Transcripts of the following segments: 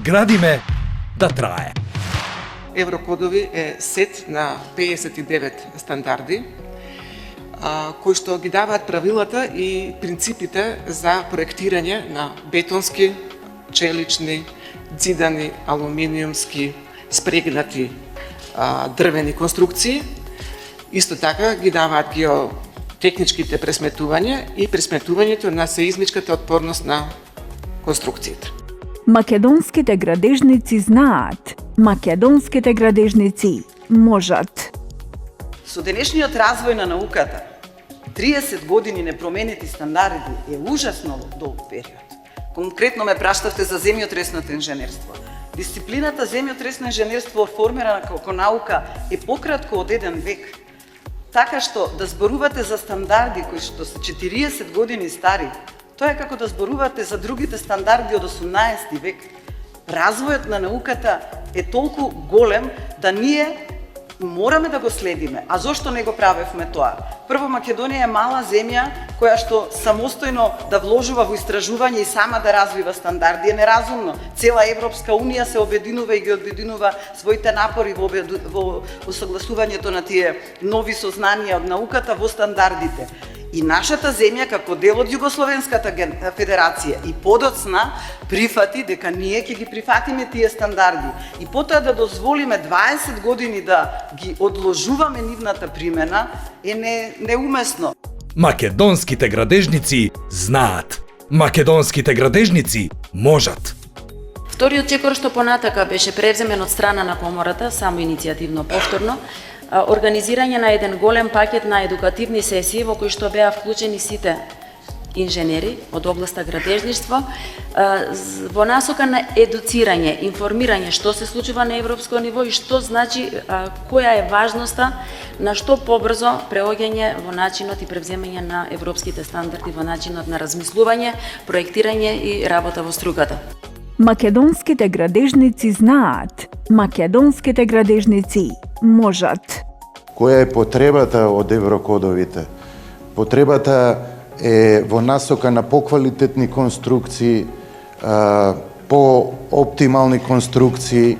Градиме да трае. Еврокодови е сет на 59 стандарди, кои што ги даваат правилата и принципите за проектирање на бетонски, челични, ѕидани, алуминиумски, спрегнати дрвени конструкции. Исто така ги даваат геотехничките пресметувања и пресметувањето на сеизмичката отпорност на конструкциите. Македонските градежници знаат. Македонските градежници можат. Со денешниот развој на науката, 30 години непроменети стандарди е ужасно долг период. Конкретно ме прашавте за земјотресното инженерство. Дисциплината земјотресно инженерство формирана како наука е пократко од 1 век. Така што да зборувате за стандарди кои што се 40 години стари, тоа е како да зборувате за другите стандарди од 18 век. Развојот на науката е толку голем да ние мораме да го следиме. А зошто не го правевме тоа? Прво, Македонија е мала земја која што самостојно да вложува во истражување и сама да развива стандарди е неразумно. Цела Европска унија се обединува и ги обединува своите напори во согласувањето на тие нови сознанија од науката во стандардите. И нашата земја, како дел од Југословенската федерација и подоцна, прифати дека ние ќе ги прифатиме тие стандарди. И потоа да дозволиме 20 години да ги одложуваме нивната примена е неумесно. Македонските градежници знаат. Македонските градежници можат. Вториот чекор што понатака беше превземен од страна на комората, само иницијативно повторно, организирање на еден голем пакет на едукативни сесии во кои што беа вклучени сите инженери од областа градежништво во насока на едуцирање, информирање што се случува на европско ниво и што значи, која е важноста на што побрзо преоѓање во начинот и превземање на европските стандарди во начинот на размислување, проектирање и работа во струката. Македонските градежници знаат. Македонските градежници можат. Која е потребата од еврокодовите? Потребата е во насока на поквалитетни конструкции, по-оптимални конструкции,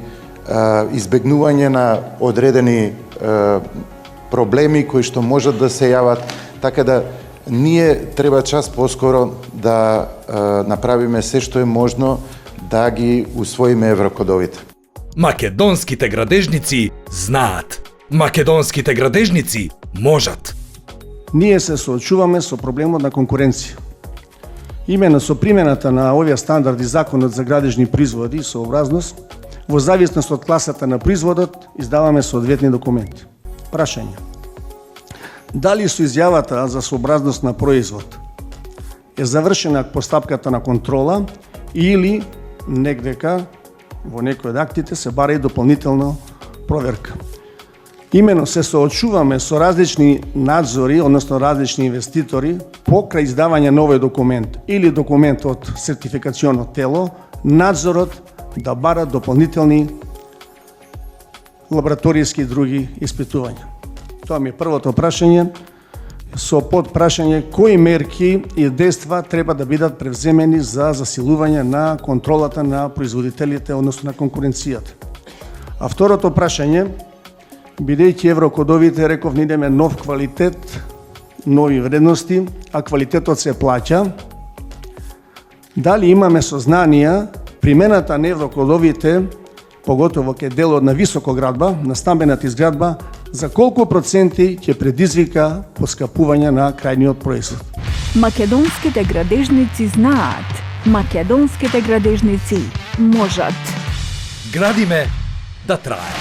избегнување на одредени проблеми кои што можат да се јават, така да ние треба час поскоро да направиме се што е можно да ги усвоиме еврокодовите. Македонските градежници знаат. Македонските градежници можат. Ние се соочуваме со проблемот на конкуренција. Именно со примената на овие стандарди Законот за градежни производи и сообразност, во зависност од класата на производот, издаваме соодветни документи. Прашање. Дали со изјавата за сообразност на производ е завршена постапката на контрола или негдека во некои од актите се бара и дополнителна проверка. Имено се соочуваме со различни надзори, односно различни инвеститори, покрај издавање на овој документ или документ од сертификационо тело, надзорот да бара дополнителни лабораторијски и други испитувања. Тоа ми е првото прашање. Со подпрашање кои мерки и дејства треба да бидат превземени за засилување на контролата на производителите, односно на конкуренцијата. А второто прашање, бидејќи еврокодовите, реков, не идеме нов квалитет, нови вредности, а квалитетот се плаќа, дали имаме сознанија примената на еврокодовите, поготово ке делот на високоградба, на стамбената изградба, за колку проценти ќе предизвика поскапување на крајниот производ. Македонските градежници знаат. Македонските градежници можат. Градиме да трае.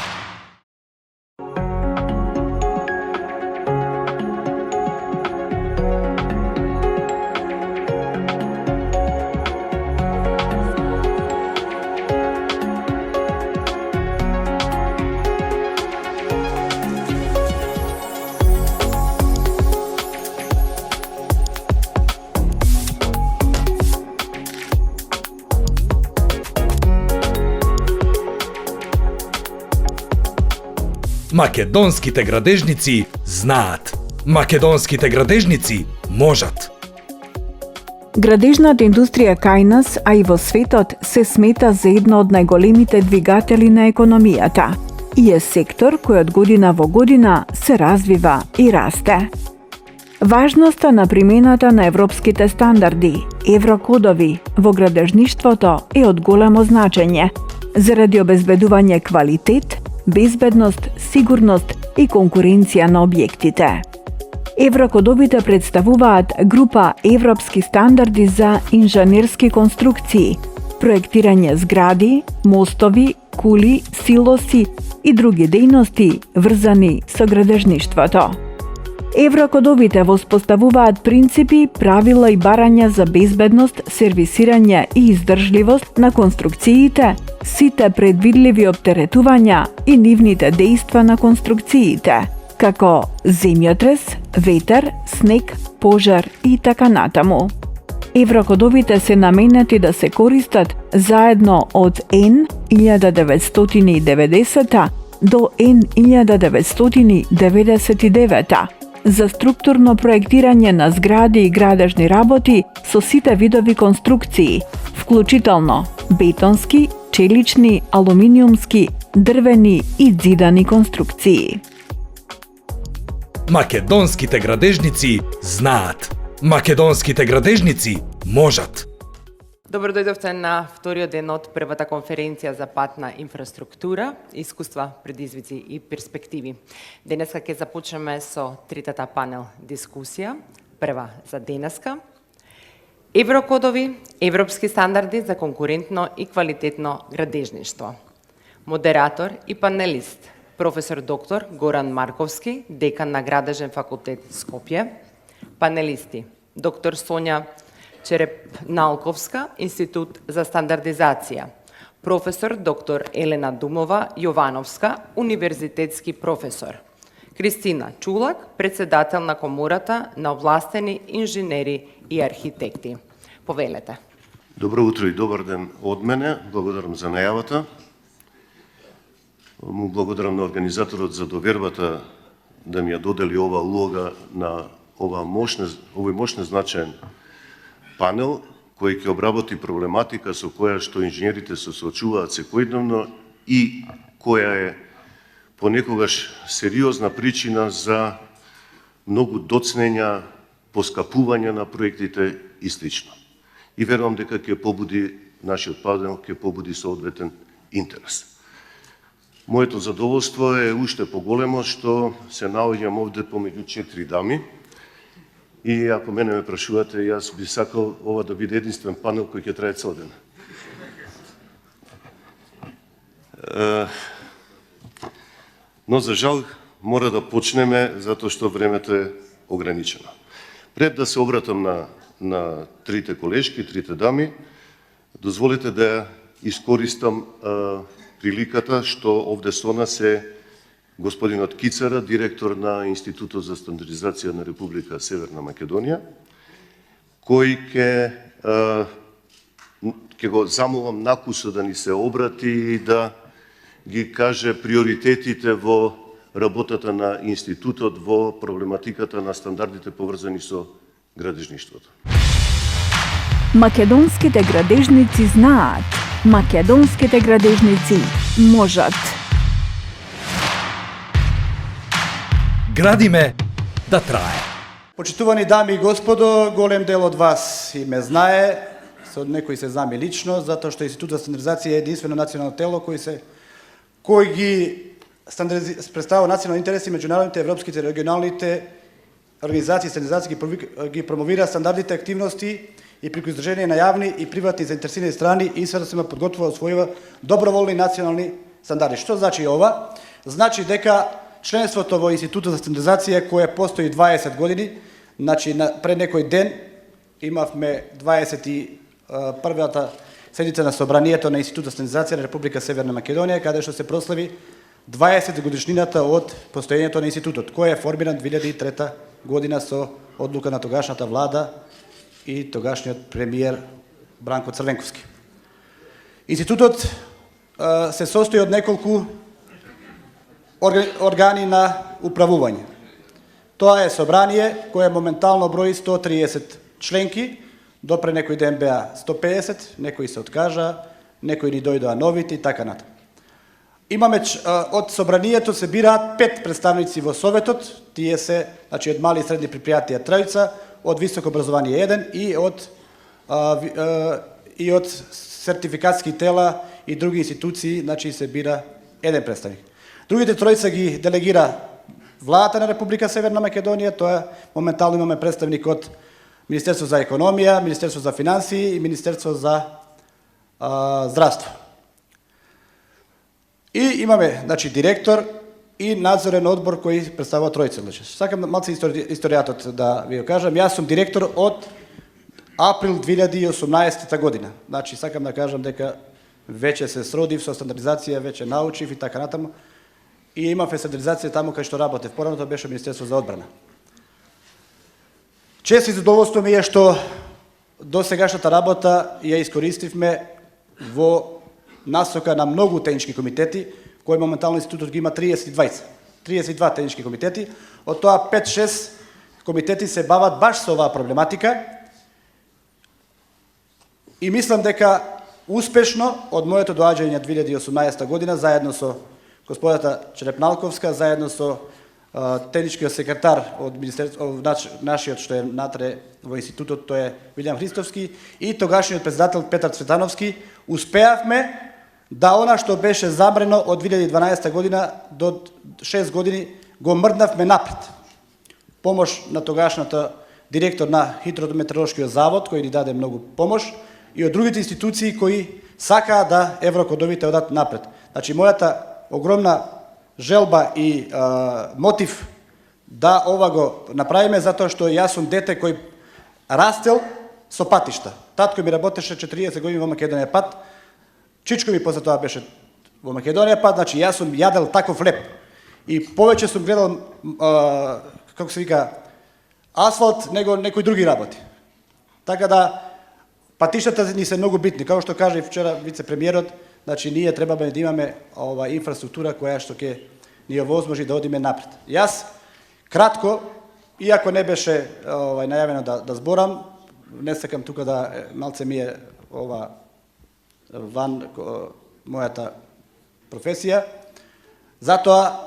Македонските градежници знаат. Македонските градежници можат. Градежната индустрија кај нас, а и во светот, се смета за едно од најголемите двигатели на економијата и е сектор кој од година во година се развива и расте. Важноста на примената на европските стандарди, еврокодови, во градежништвото е од големо значење, заради обезбедување квалитет, безбедност, сигурност и конкуренција на објектите. Еврокодовите представуваат група европски стандарди за инженерски конструкции, проектирање згради, мостови, кули, силоси и други дејности врзани со градежништвото. Еврокодовите воспоставуваат принципи, правила и барања за безбедност, сервисирање и издржливост на конструкциите, сите предвидливи оптеретувања и нивните дејства на конструкциите, како земјотрес, ветер, снег, пожар и така натаму. Еврокодовите се наменети да се користат заедно од N 1990 до N 1999 за структурно проектирање на згради и градежни работи со сите видови конструкции, вклучително бетонски, челични, алуминиумски, дрвени и ѕидани конструкции. Македонските градежници знаат. Македонските градежници можат. Добро дојдовте на вториот ден од првата конференција за патна инфраструктура, искуства, предизвици и перспективи. Денеска ќе започнеме со третата панел дискусија, прва за денеска. Еврокодови, европски стандарди за конкурентно и квалитетно градежништво. Модератор и панелист, професор доктор Горан Марковски, декан на Градежен факултет Скопје. Панелисти, доктор Сонја Черепналковска, Институт за стандардизација, професор доктор Елена Думова Јовановска, универзитетски професор, Кристина Чулак, председател на Комората на овластени инженери и архитекти. Повелете. Добро утро и добар ден од мене. Благодарам за најавата. Му благодарам на организаторот за довербата да ми ја додели ова улога на овој мощен значаен панел кој ќе обработи проблематика со која што инженерите се соочуваат секојдневно и која е понекогаш сериозна причина за многу доцнења, поскапување на проектите и слично. И верувам дека ќе побуди нашиот панел, ќе побуди соодветен интерес. Моето задоволство е уште поголемо што се наоѓам овде помеѓу 4 дами. И ако мене ме прашувате, јас би сакал ова да биде единствен панел кој ќе трае цел ден. Но за жал мора да почнеме затоа што времето е ограничено. Пред да се обратам на трите колешки, трите дами, дозволете да ја искористам приликата што овде со нас е господинот Кицара, директор на Институтот за стандардизација на Република Северна Македонија, кој ќе го замолам накусо да ни се обрати и да ги каже приоритетите во работата на Институтот во проблематиката на стандардите поврзани со градежништвото. Македонските градежници знаат. Македонските градежници можат. Градиме да трае. Почитувани дами и господо, голем дел од вас и ме знае, со некои се знаме лично, затоа што Институтот за стандардизација е единствено национално тело кој ги представува национални интереси, меѓународните, европските, регионалните организации стандардизација ги промовира стандардите активности и преку издржение на јавни и приватни заинтересирани страни институцијата подготвува освојува доброволни национални стандарди. Што значи ова? Значи дека членството во Институтот за стандардизација кој постои 20 години, значи пред некој ден имавме 21-та седница на собранието на Институтот за стандардизација на Република Северна Македонија, каде што се прослави 20 годишнината од постоењето на институтот, кој е формиран 2003 година со одлука на тогашната влада и тогашниот премиер Бранко Црвенковски. Институтот се состои од неколку органи на управување. Тоа е собрание кое моментално брои 130 членки. Допре некој ден беа 150, некои се откажа, некои ни дојдоа новите и така натаму. Имаме од собранието се бираат 5 представници во советот, тие се, значи од мали и средни предпријатија 3, од високо образование 1 и од сертификатски тела и други институции, значи се бира еден представник. Другите 3 ги делегира владата на Република Северна Македонија, тоа моментално имаме представник од Министерство за економија, Министерство за финансии и Министерство за здравство. И имаме, значи, директор и надзорен одбор кој представува 3. Значи, сакам малце историјатот да ви го кажам. Јас сум директор од април 2018 година. Значи, сакам да кажам дека веќе се сродив со стандардизација, веќе научив и така натаму. И имав стандардизација таму кај што работев. Порано тоа беше Министерство за одбрана. Чест и задоволство ми е што до сегашната работа ја искористивме во насока на многу технички комитети, кои моментално институтот ги има 32 технички комитети, од тоа 5-6 комитети се бават баш со оваа проблематика и мислам дека успешно од моето доаѓање 2018 година, заедно со господата Черепналковска, заедно со техничкиот секретар од нашиот што е натре во институтот, тој е Вилјам Христовски, и тогашниот председател Петар Цветановски, успеавме да она што беше забрано од 2012 година до 6 години го мрднавме напред. Помош на тогашната директор на Хидрометеоролошкиот завод, кој ни даде многу помош, и од другите институции кои сакаа да еврокодовите одат напред. Значи, мојата огромна желба и мотив да ова го направиме, затоа што јас сум дете кој растел со патишта. Татко ми работеше 40 години во Македонија пат, чичко ми после тоа беше во Македонија пат, значи јас сум јадел таков хлеб. И повеќе сум гледал, како се вика, асфалт, него некои други работи. Така да, патиштата ни се многу битни. Како што кажа и вчера вице-премиерот, значи ние требаме да имаме ова инфраструктура која што ќе ни овозможи да одиме напред. Јас кратко, иако не беше најавено да зборам, не сакам тука да малце ми е ова ван мојата професија, затоа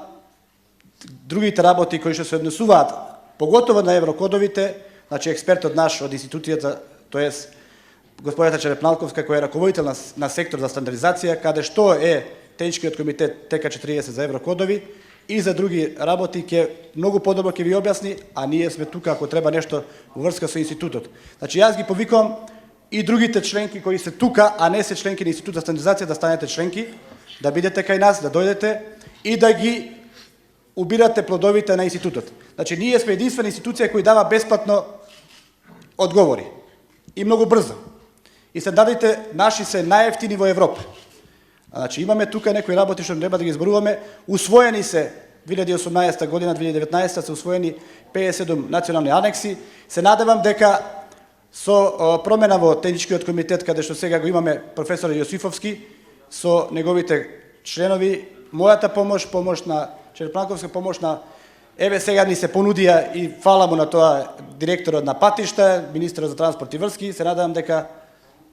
другите работи кои што се однесуваат, поготово на еврокодовите, значи експертот наш од институцијата, тоест господата Черепналковска, која е раководител на сектор за стандардизација, каде што е техничкиот комитет ТК40 за еврокодови и за други работи, ќе многу подобро ќе ви објасни, а ние сме тука ако треба нешто во врска со институтот. Значи јас ги повикувам и другите членки кои се тука, а не се членки на Институт за стандардизација, да станете членки, да бидете кај нас, да дојдете и да ги убирате плодовите на институтот. Значи ние сме единствена институција која дава бесплатно одговори и многу брзо. И стандардите наши се најевтини во Европа. Значи имаме тука некои работи што треба да ги зборуваме, усвоени се 2018 година, 2019 се усвоени 57 национални анекси. Се надевам дека со промена во техничкиот комитет, каде што сега го имаме професор Јосифовски, со неговите членови, мојата помош, помош на Черепналковска, помош на еве сега ни се понудија и фала му на тоа директорот на патишта, министерот за транспорт и врски, се надевам дека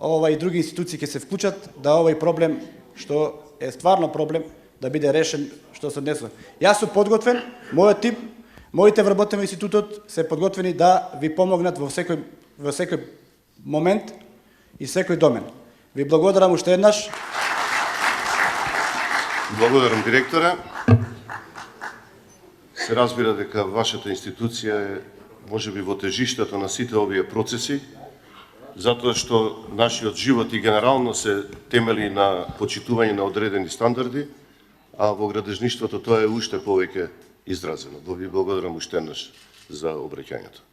и други институции ќе се вклучат да овој проблем, што е стварно проблем, да биде решен што се однесува. Јас сум подготвен, мојот тим, моите вработени во институтот се подготвени да ви помогнат во секој момент и секој домен. Ви благодарам уште еднаш. Благодарам, директоре. Се разбира дека вашата институција е можеби во тежиштето на сите овие процеси, затоа што нашиот живот и генерално се темели на почитување на одредени стандарди, а во градежништвото тоа е уште повеќе изразено. Ви благодарам уште еднаш за обраќањето.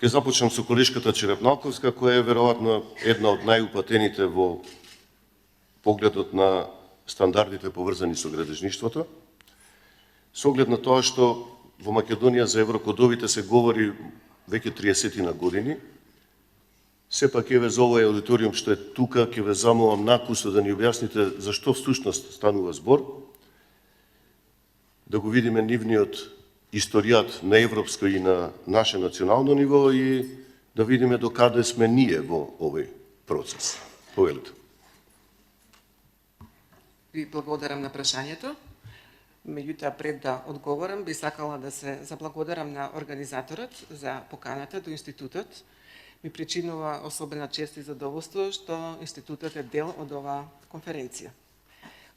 Ќе започнам со колешката Черепналковска, која е веројатно една од најупатените во погледот на стандардите поврзани со градежништвото. Со оглед на тоа што во Македонија за еврокодовите се говори веќе 30 на години, сепак еве за овој аудиториум што е тука, ќе ве замолам накусо да ни објасните зашто всушност станува збор, да го видиме нивниот историјат на европско и на наше национално ниво и да видиме до каде сме ние во овој процес. Повелите. Ви благодарам на прашањето. Меѓутоа, пред да одговорам, би сакала да се заблагодарам на организаторот за поканата до институтот. Ми причинува особена чест и задоволство што институтот е дел од оваа конференција.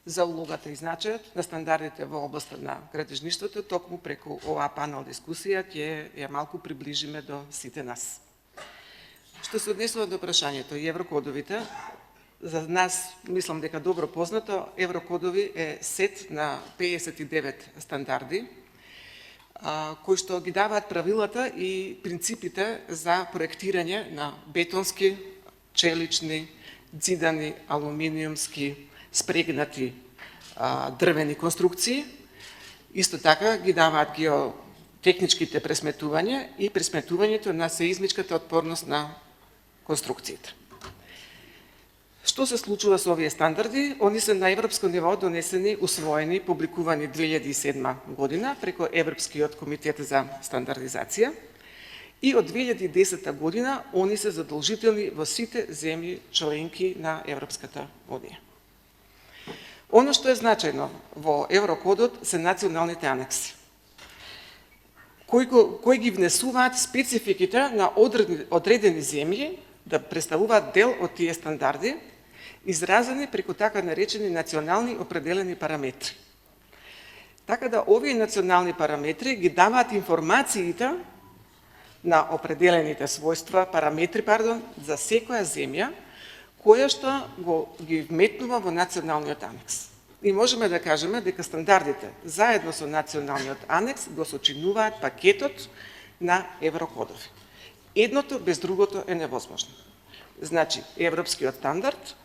За улогата и значајот на стандардите во областа на градежништвото, токму преку оваа панел дискусија ќе ја малку приближиме до сите нас. Што се однесува до прашањето и еврокодовите, за нас, мислам дека добро познато, еврокодови е сет на 59 стандарди, кои што ги даваат правилата и принципите за проектирање на бетонски, челични, ѕидани, алуминиумски, спрегнати дрвени конструкции. Исто така ги даваат геотехничките пресметувања и пресметувањето на сеизмичката отпорност на конструкциите. Што се случува со овие стандарди? Они се на европско ниво донесени, усвоени, публикувани 2007 година преку Европскиот комитет за стандардизација и од 2010 година они се задолжителни во сите земји членки на Европската унија. Оно што е значајно во Еврокодот се националните анекси, кои ги внесуваат спецификите на одредени земји да представуваат дел од тие стандарди, изразени преку така наречени национални определени параметри. Така да овие национални параметри ги даваат информациите на определените својства, за секоја земја, која што ги вметнува во националниот анекс. И можеме да кажеме дека стандардите, заедно со националниот анекс, го сочинуваат пакетот на еврокодови. Едното без другото е невозможно. Значи, европскиот стандард,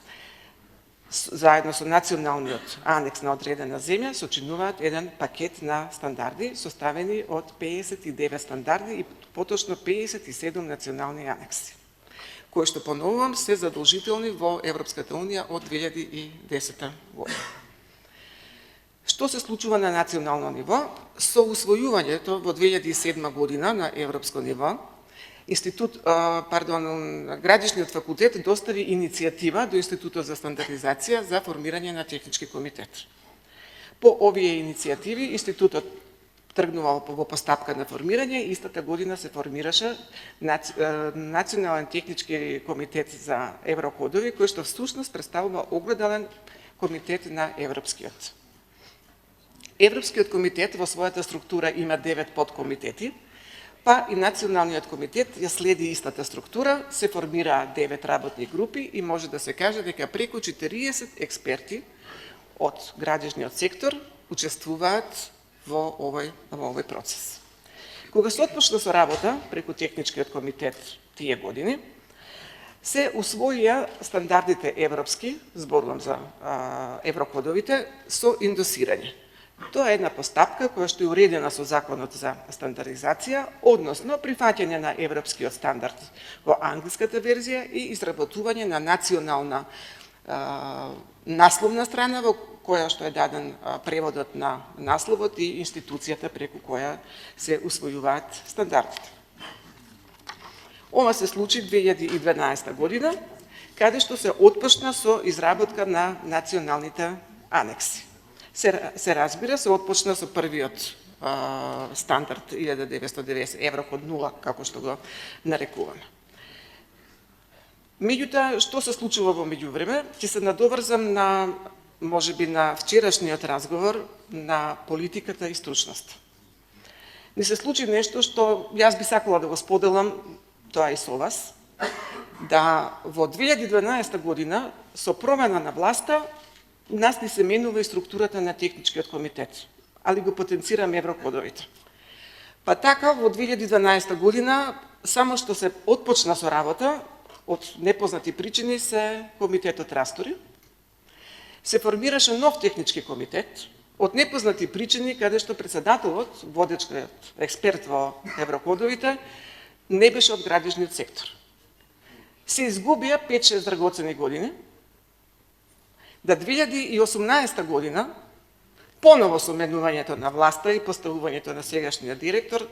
заедно со националниот анекс на одредена земја, сочинуваат еден пакет на стандарди, составени од 59 стандарди и поточно 57 национални анекси, кои што, поновувам, се задолжителни во Европската унија од 2010 година. Што се случува на национално ниво? Со усвојувањето во 2007 година на европско ниво, Градежниот факултет достави иницијатива до Институтот за стандардизација за формирање на технички комитет. По овие иницијативи Институтот тргнува во постапка на формирање и истата година се формираше Национален технички комитет за еврокодови, кој што всушност представува огледален комитет на Европскиот. Европскиот комитет во својата структура има 9 подкомитети, па и Националниот комитет ја следи истата структура, се формираат 9 работни групи и може да се каже дека преку 40 експерти од градежниот сектор учествуваат во овој процес. Кога се отпочна со работа преку техничкиот комитет тие години, се усвоија стандардите европски, зборувам за еврокодовите, со индосирање. Тоа е една постапка која што е уредена со Законот за стандардизација, односно прифаќање на европскиот стандард во англиската верзија и изработување на национална насловна страна во која што е даден преводот на насловот и институцијата преку која се усвојуваат стандардите. Ова се случи 2012 година, каде што се отпочна со изработка на националните анекси. Се разбира, се отпочна со првиот стандард 1990 Еврокод 0, како што го нарекуваме. Меѓутоа, што се случува во меѓувреме? Ќе се надоврзам на, можеби, на вчерашниот разговор на политиката и стручноста. Ни се случи нешто што јас би сакала да го споделам, тоа и со вас, да во 2012 година со промена на власта нас ни се менува и структурата на техничкиот комитет, али го потенцираме еврокодовите. Па така, во 2012 година, само што се отпочна со работа, од непознати причини се комитетот растори, се формираше нов технички комитет, од непознати причини, каде што председателот, водечкиот експерт во еврокодовите, не беше од градежниот сектор. Се изгубија 5-6 драгоцени години, да 2018 година, поново со менувањето на власта и поставувањето на сегашниот директор,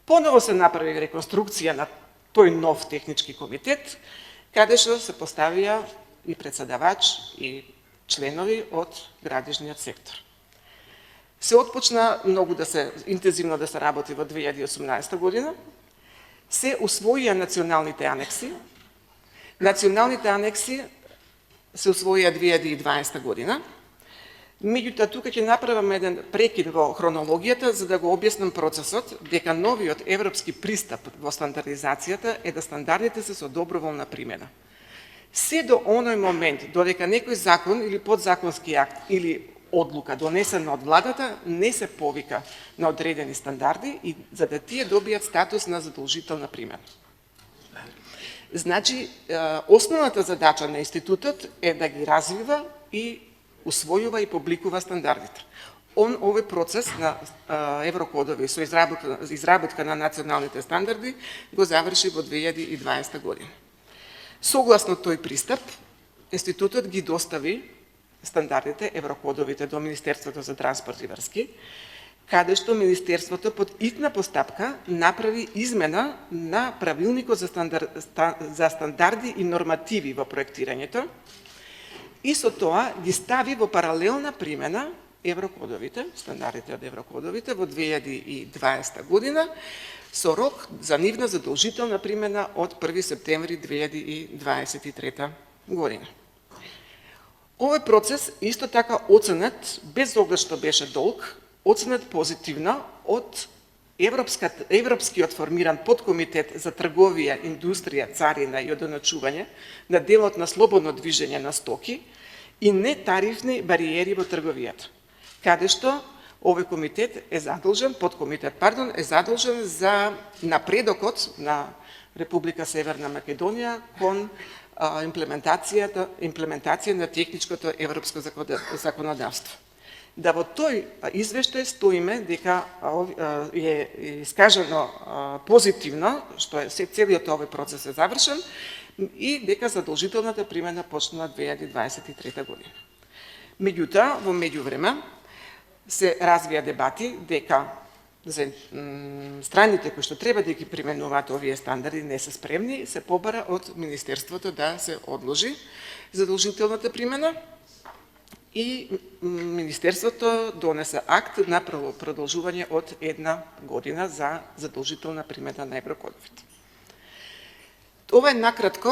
поново се направи реконструкција на тој нов технички комитет, каде што се поставија и председавач и членови од градежниот сектор. Се отпочна многу интензивно да се работи во 2018 година, се усвоија националните анекси. Националните анекси се усвоија 2020 година. Меѓутоа, тука ќе направам еден прекид во хронологијата, за да го објаснам процесот, дека новиот европски пристап во стандардизацијата е да стандардите се со доброволна примена. Се до оној момент, додека некој закон или подзаконски акт или одлука донесена од владата не се повика на одредени стандарди и за да тие добијат статус на задолжителна примена. Значи, основната задача на институтот е да ги развива и усвојува и публикува стандардите. Овој процес на еврокодови со изработка на националните стандарди го заврши во 2020 година. Согласно тој пристап, институтот ги достави стандардите, еврокодовите до Министерството за транспорт и врски, каде што Министерството под итна постапка направи измена на правилникот за стандарди и нормативи во проектирањето и со тоа ги стави во паралелна примена еврокодовите, стандардите од еврокодовите во 2020 година, со рок за нивна задолжителна примена од 1 септември 2023 година. Овој процес исто така оценет, без оглед што беше долг, оценет позитивно од европскиот формиран подкомитет за трговија, индустрија, царина и одоначување на делот на слободно движење на стоки и нетарифни бариери во трговијата, каде што овој комитет е задолжен, подкомитет, е задолжен за напредокот на Република Северна Македонија кон имплементација на техничкото европско законодавство. Да во тој извештај стоиме дека е искажано позитивно, што е целиот овој процес е завршен и дека задолжителната примена почнува 2023 година. Меѓутоа, во меѓувреме се развија дебати дека за страните кои што треба да ги применуваат овие стандарди не се спремни, се побара од Министерството да се одложи задолжителната примена и Министерството донесе акт на продолжување од 1 година за задолжителна примена на еврокодовите. Ова е накратко,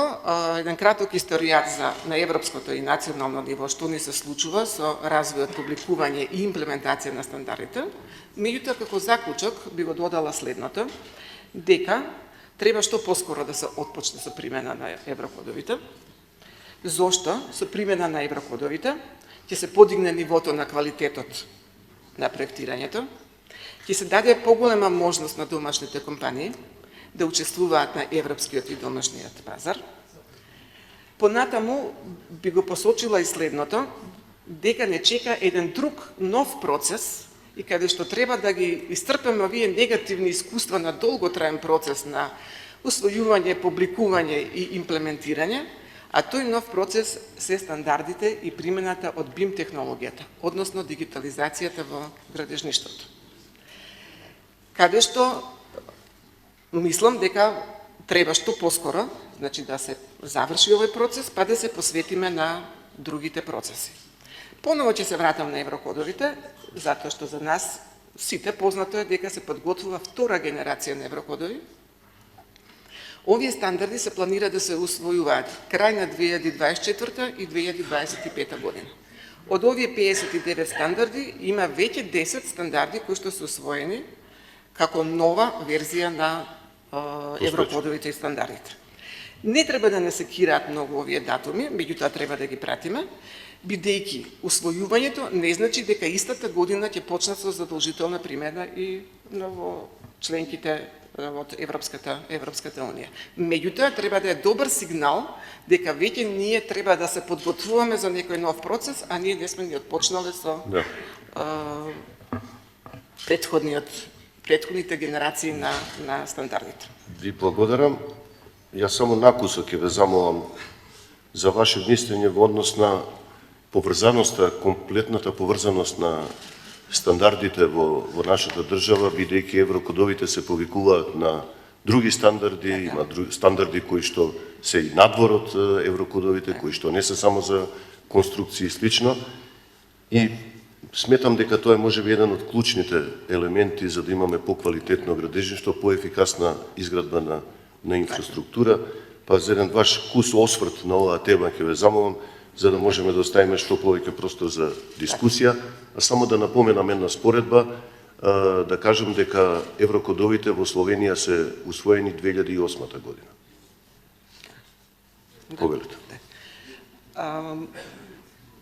еден краток историјат на европското и национално ниво што ни се случува со развојот, публикување и имплементација на стандардите. Меѓутоа, како заклучок би го додала следното, дека треба што поскоро да се отпочне со примена на еврокодовите. Зошто? Со примена на еврокодовите ќе се подигне нивото на квалитетот на проектирањето, ќе се даде поголема можност на домашните компании да учествуваат на европскиот и домашниот пазар. Понатаму би го посочила и следното, дека не чека еден друг нов процес и каде што треба да ги истрпеме овие негативни искуства на долготраен процес на усвојување, публикување и имплементирање, а тој нов процес се стандардите и примената од BIM технологијата, односно дигитализацијата во градежништвото. Каде што мислам дека треба што поскоро, значи да се заврши овој процес, па да се посветиме на другите процеси. Поново ќе се вратам на еврокодовите, затоа што за нас сите познато е дека се подготвува втора генерација на еврокодови. Овие стандарди се планира да се усвојуваат крај на 2024 и 2025 година. Од овие 59 стандарди има веќе 10 стандарди кои што се усвоени како нова верзија на еврокодовите и стандардите. Не треба да не секираат многу овие датуми, меѓутоа треба да ги пратиме, бидејќи усвојувањето не значи дека истата година ќе почнат со задолжителна примена и во членките од Европската унија. Меѓутоа треба да е добар сигнал дека веќе ние треба да се подготвуваме за некој нов процес, а ние не сме ни отпочнале со претходните генерации на стандардите. Ви благодарам. Јас само накусок ќе ве замолам за ваше мислење во однос на поврзаноста, комплетната поврзаност на стандардите во нашата држава, бидејќи еврокодовите се повикуваат на други стандарди, има стандарди кои што се и надвор од еврокодовите, кои што не се само за конструкции и слично. И сметам дека тоа е можеби еден од клучните елементи за да имаме поквалитетно градежништво, поефикасна изградба на инфраструктура. Па за еден ваш кус осврт на оваа тема ќе ве замолам, за да можеме да оставиме што повеќе простор за дискусија. А само да напоменам една споредба, да кажам дека еврокодовите во Словенија се усвоени 2008 година. Повелите.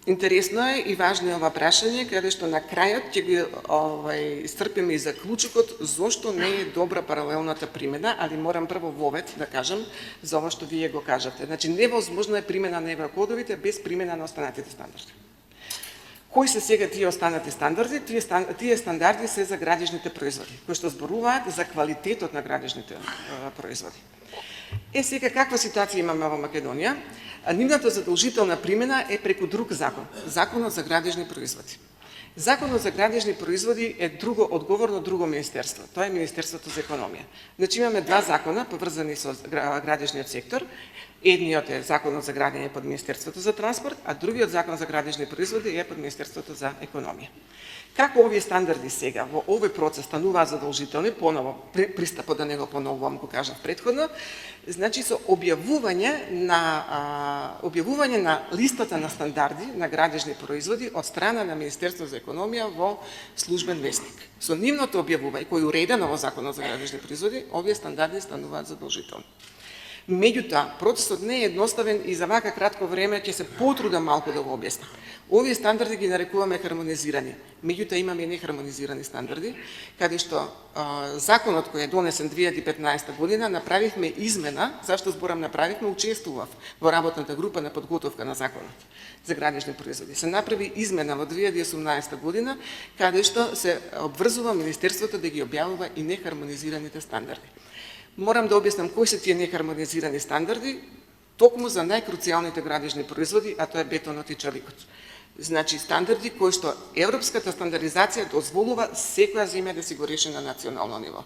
Интересно е и важно е ова прашање, каде што на крајот ќе ги истрпиме и заклучокот зошто не е добра паралелната примена, али морам прво вовед да кажам за ова што вие го кажавте. Значи, невозможно е примена на еврокодовите без примена на останатите стандарди. Кои се сега тие останати стандарди? Тие стандарди се за градежните производи, кои што зборуваат за квалитетот на градежните производи. Сега каква ситуација имаме во Македонија? Нивната задолжителна примена е преку друг закон, Законот за градежни производи. Законот за градежни производи е одговорно друго министерство, тоа е Министерството за економија. Значи имаме два закона поврзани со градежниот сектор. Едниот е Законот за градење под Министерството за транспорт, а другиот Закон за градежни производи е под Министерството за економија. Како овие стандарди сега во овој процес стануваат задолжителни, поново пристапот да не го поновувам, го кажав претходно, значи со објавување на листата на стандарди на градежни производи од страна на Министерството за економија во службен весник. Со нивното објавување, кој е уредено во Законот за градежни производи, овие стандарди стануваат задолжителни. Меѓутоа, процесот не е едноставен и за вака кратко време ќе се потрудам малку да го објаснам. Овие стандарди ги нарекуваме хармонизирани. Меѓутоа имаме и нехармонизирани стандарди, каде што законот кој е донесен 2015 година направивме измена, зашто зборам направивме, учествував во работната група на подготовка на законот за градежни производи. Се направи измена во 2018 година, каде што се обврзува Министерството да ги објавува и нехармонизираните стандарди. Морам да објаснам кои се тие нехармонизирани стандарди, токму за најкруцијалните градежни производи, а тоа е бетонот и чаликот. Значи, стандарди кои што европската стандардизација дозволува секоја земја да си го реши на национално ниво.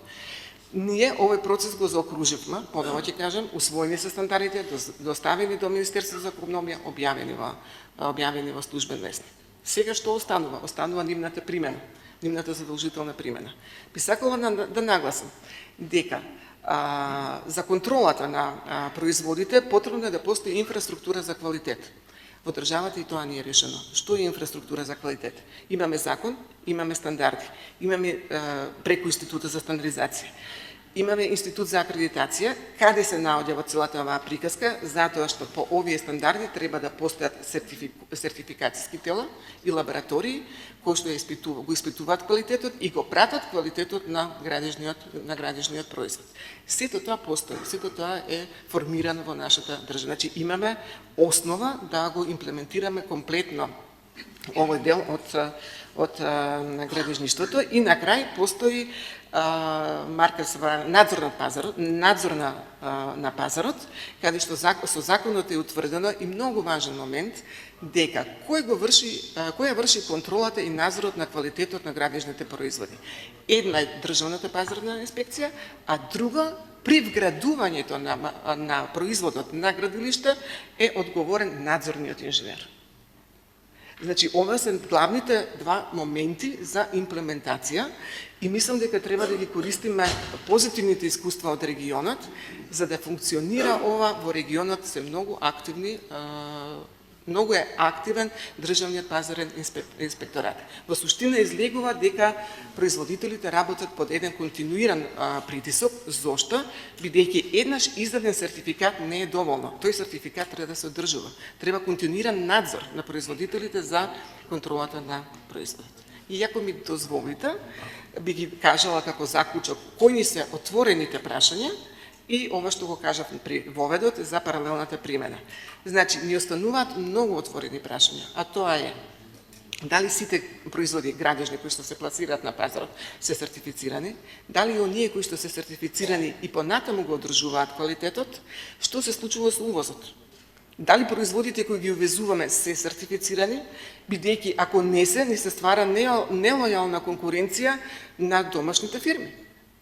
Ние овој процес го заокруживме, поново ќе кажам, усвоени се стандардите, доставени до Министерството за економија, објавени во службен весник. Сега што останува? Останува нивната примена, нивната задолжителна примена. Би сакала да нагласам дека за контролата на производите потребно е да постои инфраструктура за квалитет. Во државата и тоа не е решено. Што е инфраструктура за квалитет? Имаме закон, имаме стандарди, имаме преку Институтот за стандардизација. Имаме Институт за акредитација, каде се наоѓа во целата оваа приказка, затоа што по овие стандарди треба да постојат сертификацијски тела и лаборатории кои што го испитуваат квалитетот и го пратат квалитетот на градежниот производ. Сето тоа постои, сето тоа е формирано во нашата држава. Значи имаме основа да го имплементираме комплетно овој дел од градежништвото и на крај постои надзор на пазарот, каде што со законот е утврдено и многу важен момент дека кој врши контролата и надзорот на квалитетот на градежните производи. Една е државната пазарна инспекција, а друга при вградувањето на производот на градилиште е одговорен надзорниот инженер. Значи, ова се главните два моменти за имплементација и мислам дека треба да ги користиме позитивните искуства од регионот, за да функционира ова во регионот се многу активни, многу е активен државниот пазарен инспекторат. Во суштина излегува дека производителите работат под еден континуиран притисок, зошто? Бидејќи еднаш издаден сертификат не е доволно. Тој сертификат треба да се одржува. Треба континуиран надзор на производителите за контролата на производот. И ако ми дозволите, би ги кажала како заклучок кои ни се отворените прашања и ова што го кажав при воведот за паралелната примена. Значи, ни остануваат многу отворени прашања, а тоа е дали сите производи градежни кои што се пласираат на пазарот се сертифицирани, дали оние кои што се сертифицирани и понатаму го одржуваат квалитетот, што се случува со увозот. Дали производите кои ги увезуваме се сертифицирани, бидејќи ако не се, ни се ствара нелојална конкуренција на домашните фирми.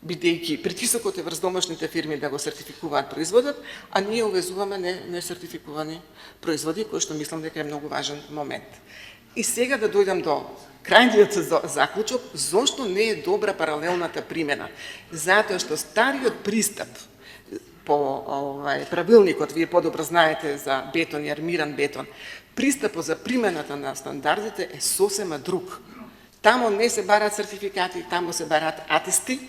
бидејќи притисокот е врз домашните фирми да го сертификуваат производот, а ние увезуваме несертификувани производи, кои што мислам дека е многу важен момент. И сега да дојдам до крајниот заклучок, зошто не е добра паралелната примена? Затоа што стариот пристап по правилникот, вие подобро знаете за бетон и армиран бетон, пристапот за примената на стандардите е сосема друг. Тамо не се бараат сертификати, тамо се бараат атести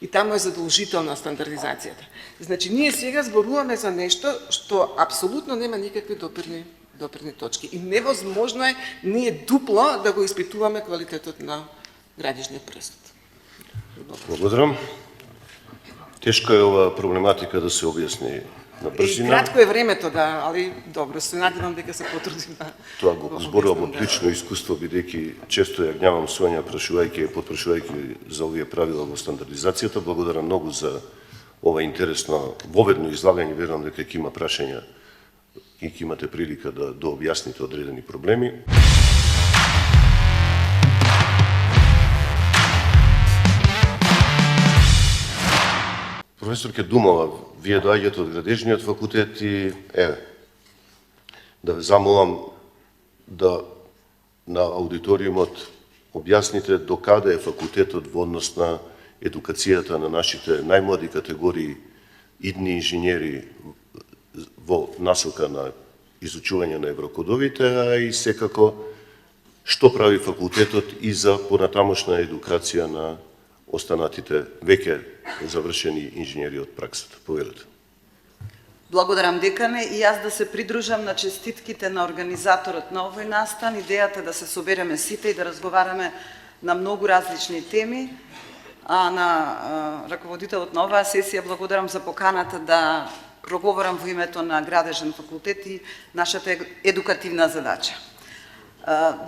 и тамо е задолжителна стандардизацијата. Значи, ние сега зборуваме за нешто што апсолутно нема никакви допирни точки. И невозможно е ние дупло да го испитуваме квалитетот на градежниот производ. Благодарам. Тешка е ова проблематика да се објасни на брзина. И кратко е времето, да, али добро, се надевам дека се потрудим да... Тоа го зборувам од лично искуство, бидејќи често ја гневам Сонја прашувајќи и потпрашувајќи за овие правила во стандардизацијата. Благодарам многу за ова интересно воведно излагање. Верувам дека ќе има прашања и ќе имате прилика да објасните одредени проблеми. Професорке Думова, вие доаѓате од градежниот факултет и да ве замолам да на аудиториумот објасните докаде е факултетот во однос на едукацијата на нашите најмлади категории идни инженери во насока на изучување на еврокодовите, а и секако што прави факултетот и за понатамошна едукација на останатите веќе завршени инженери од праксата. Повелете. Благодарам, декане, и јас да се придружам на честитките на организаторот на овој настан, идејата да се собереме сите и да разговараме на многу различни теми. А на раководителот на оваа сесија благодарам за поканата да проговорам во името на Градежен факултет и нашата едукативна задача.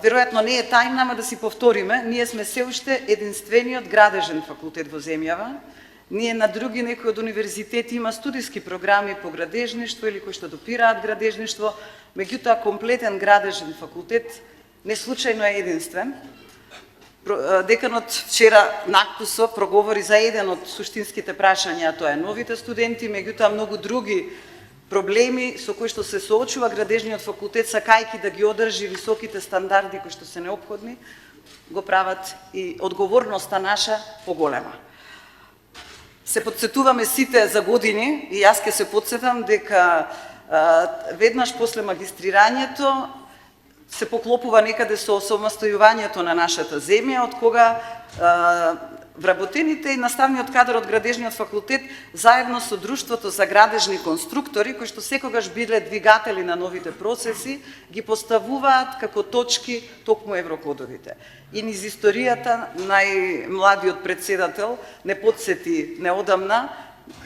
Веројатно не е тајна, ама да си повториме, ние сме се уште единствениот градежен факултет во земјава. Ние на други некои од универзитети има студиски програми по градежништво или кои што допираат градежништво, меѓутоа комплетен градежен факултет не случајно е единствен. Деканот вчера накусо проговори за еден од суштинските прашања, тоа е новите студенти, меѓутоа многу други проблеми со кои што се соочува градежниот факултет, сакајќи да ги одржи високите стандарди кои што се необходни, го прават и одговорноста наша поголема. Се подсетуваме сите за години, и јас ќе се подсетам дека веднаш после магистрирањето се поклопува некаде со самостојувањето на нашата земја, од кога вработените и наставниот кадар од градежниот факултет заедно со Друштвото за градежни конструктори, кои што секогаш биле двигатели на новите процеси, ги поставуваат како точки токму еврокодовите. И низ историјата најмладиот председател не подсети неодамна,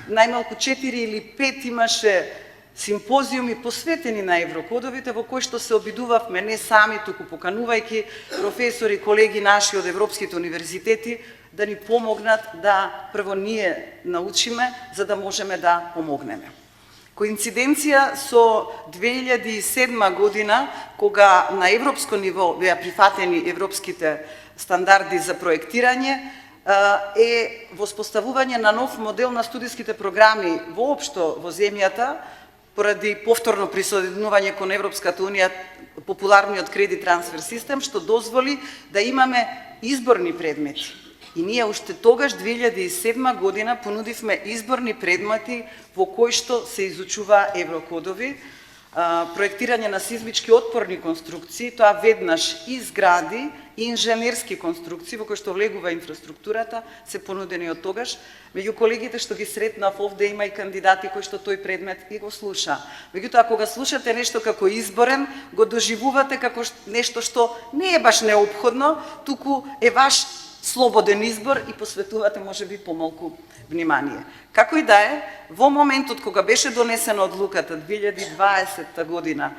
најмалку 4 или 5 имаше симпозиуми посветени на еврокодовите, во кои што се обидувавме не сами, туку поканувајќи професори, колеги наши од европските универзитети, да ни помогнат да прво ние научиме, за да можеме да помогнеме. Коинциденција со 2007 година, кога на европско ниво беа прифатени европските стандарди за проектирање, е воспоставување на нов модел на студиските програми воопшто во земјата, поради повторно присоединување кон Европската унија, популарниот кредит трансфер систем, што дозволи да имаме изборни предмети. И ние уште тогаш, 2007 година, понудивме изборни предмети во кои што се изучува еврокодови, проектирање на сизмички отпорни конструкции, тоа веднаш и згради, и инженерски конструкции, во кои што влегува инфраструктурата, се понудени од тогаш. Меѓу колегите што ги сретнав овде има и кандидати кои што тој предмет и го слуша. Меѓутоа, кога слушате нешто како изборен, го доживувате како нешто што не е баш неопходно, туку е ваш слободен избор и посветувате можеби помалку внимание. Како и да е, во моментот кога беше донесена одлуката 2020 година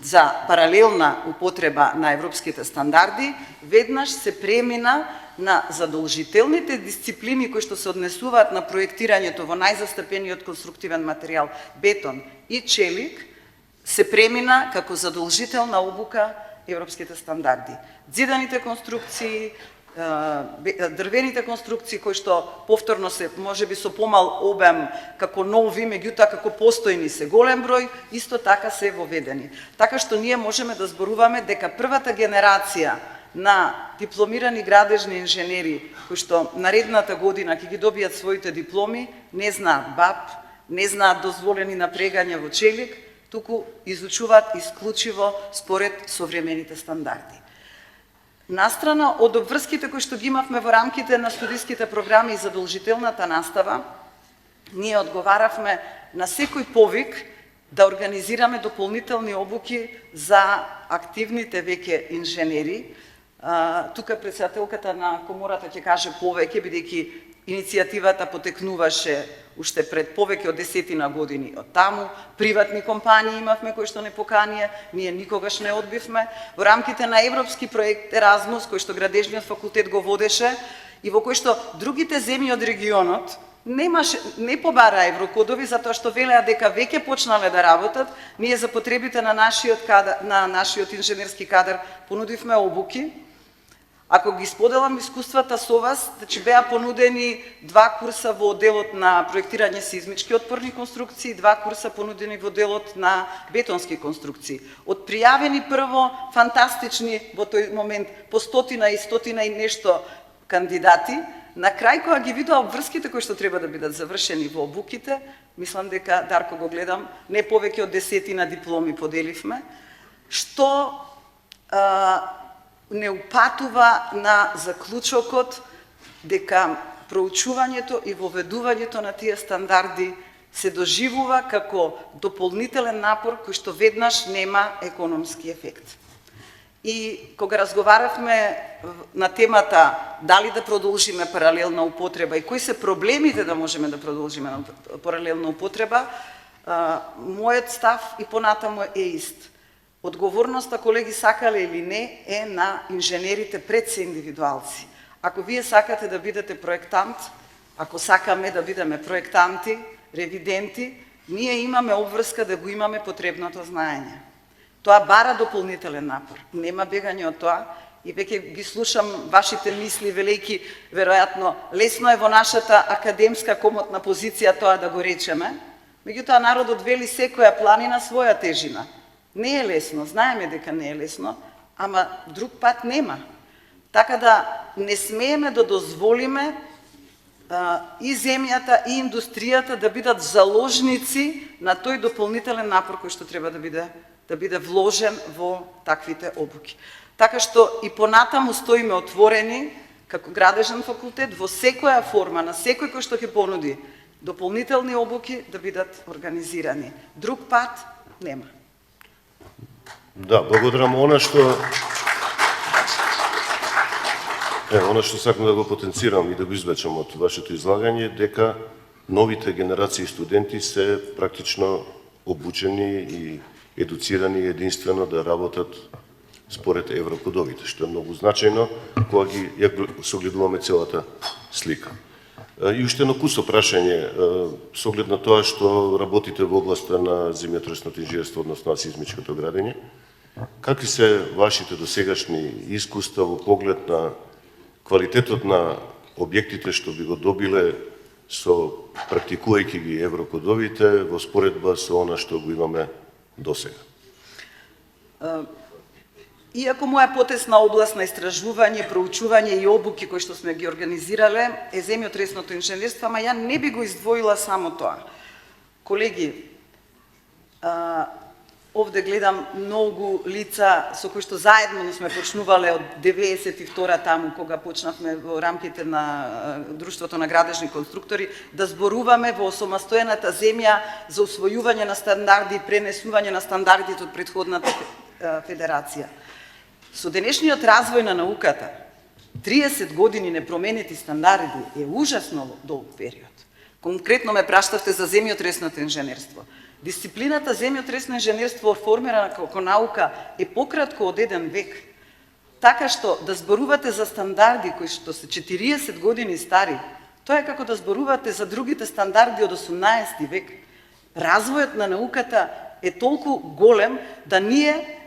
за паралелна употреба на европските стандарди, веднаш се премина на задолжителните дисциплини кои што се однесуваат на проектирањето во најзастапениот конструктивен материјал бетон и челик, се премина како задолжителна обука европските стандарди. Зиданите конструкции, дрвените конструкции кои што повторно се можеби со помал обем како нови, меѓутоа како постојни се голем број, исто така се воведени. Така што ние можеме да зборуваме дека првата генерација на дипломирани градежни инженери кои што наредната година ќе ги добијат своите дипломи, не знаат БАП, не знаат дозволени напрегања во челик, туку изучуваат исклучиво според современите стандарди. Настрана од обврските кои што ги имавме во рамките на студиските програми и задолжителната настава, ние одговаравме на секој повик да организираме дополнителни обуки за активните веќе инженери. Тука председателката на комората ќе каже повеќе, бидејќи иницијативата потекнуваше уште пред повеќе од 10 години од таму. Приватни компании имавме кои што не поканија, ние никогаш не одбивме. Во рамките на европски проект Еразмус, кој што градежниот факултет го водеше и во кој што другите земји од регионот не побара еврокодови, затоа што велеа дека веќе почнале да работат, ние за потребите на нашиот инженерски кадар понудивме обуки. Ако ги споделам искуствата со вас, значи беа понудени 2 курса во делот на проектирање сизмички отпорни конструкции, 2 курса понудени во делот на бетонски конструкции. Од пријавени прво фантастични во тој момент по 100 и нешто кандидати, на крај кога ги видоа обврските кои што треба да бидат завршени во обуките, мислам дека, Дарко го гледам, не повеќе од 10 дипломи поделивме, што не упатува на заклучокот дека проучувањето и воведувањето на тие стандарди се доживува како дополнителен напор кој што веднаш нема економски ефект. И кога разговаравме на темата дали да продолжиме паралелна употреба и кои се проблемите да можеме да продолжиме на паралелна употреба, мојот став и понатаму е ист. Одговорноста, колеги, сакале или не, е на инженерите пред се индивидуалци. Ако вие сакате да бидете проектант, ако сакаме да бидеме проектанти, ревиденти, ние имаме обврска да го имаме потребното знаење. Тоа бара дополнителен напор. Нема бегање од тоа и веќе ги слушам вашите мисли, велејки, веројатно, лесно е во нашата академска комотна позиција тоа да го речеме, меѓутоа народот вели секоја планина своја тежина. Не е лесно, знаеме дека не е лесно, ама друг пат нема. Така да не смееме да дозволиме и земјата и индустријата да бидат заложници на тој дополнителен напор кој што треба да биде вложен во таквите обуки. Така што и понатаму стоиме отворени како градежен факултет во секоја форма, на секој кој што ќе понуди дополнителни обуки да бидат организирани. Друг пат нема. Да, благодарам. Она што сакам да го потенцирам и да го извлечам од вашето излагање, дека новите генерации студенти се практично обучени и едуцирани единствено да работат според еврокодовите, што е многу значајно кога ги согледуваме целата слика. И уште едно кусо прашање, со оглед на тоа што работите во областа на земјотресното инженерство, односно на сизмичкото градење, какви се вашите досегашни искуства во поглед на квалитетот на објектите што би го добиле со практикувајќи ги еврокодовите во споредба со она што го имаме досега? Иако моја потесна област на истражување, проучување и обуки кои што сме ги организирале е земјотресното инженерство, ама ја не би го издвоила само тоа. Колеги, овде гледам многу лица со кои што заедно сме почнувале од 92 таму, кога почнавме во рамките на Друштвото на градежни конструктори, да зборуваме во осамостојаната земја за усвојување на стандарди и пренесување на стандардите од претходната федерација. Со денешниот развој на науката, 30 години непроменети стандарди е ужасно долг период. Конкретно ме праштавте за земјотресното инженерство. Дисциплината земјотресно инженерство формирана како наука е пократко од 1 век. Така што да зборувате за стандарди кои што се 40 години стари, тоа е како да зборувате за другите стандарди од 18 век. Развојот на науката е толку голем да ние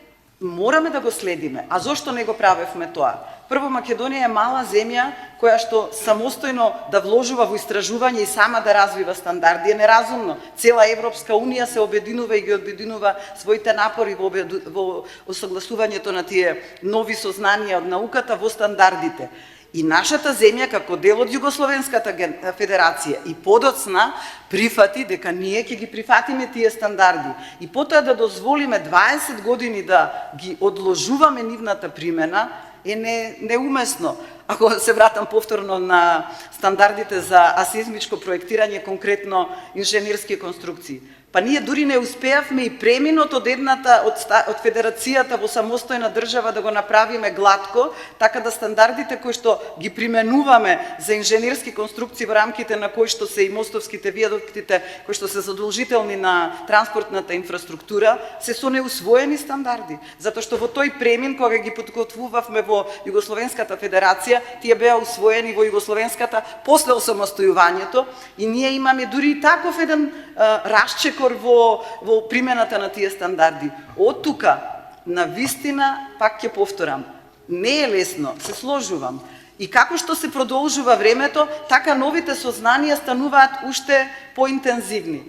мораме да го следиме. А зошто не го правевме тоа? Прво, Македонија е мала земја која што самостојно да вложува во истражување и сама да развива стандарди е неразумно. Цела Европска Унија се обединува и ги обединува своите напори во осогласувањето на тие нови сознанија од науката во стандардите. И нашата земја, како дел од Југословенската федерација и подоцна, прифати дека ние ќе ги прифатиме тие стандарди. И потоа да дозволиме 20 години да ги одложуваме нивната примена, е неумесно. Ако се вратам повторно на стандардите за асизмичко проектирање, конкретно инженерски конструкции. Па ние дури не успеавме и преминот од од федерацијата во самостојна држава да го направиме глатко, така да стандардите кои што ги применуваме за инженерски конструкции во рамките на кои што се и мостовските виадуктите кои што се задолжителни на транспортната инфраструктура, се со неусвоени стандарди. Затоа што во тој премин, кога ги подготвувавме во Југословенската федерација, тие беа усвоени во Југословенската после осамостојувањето и ние имаме дури и таков еден расчекор во примената на тие стандарди. Од тука, на вистина, пак ќе повторам, не е лесно, се сложувам. И како што се продолжува времето, така новите сознанија стануваат уште поинтензивни.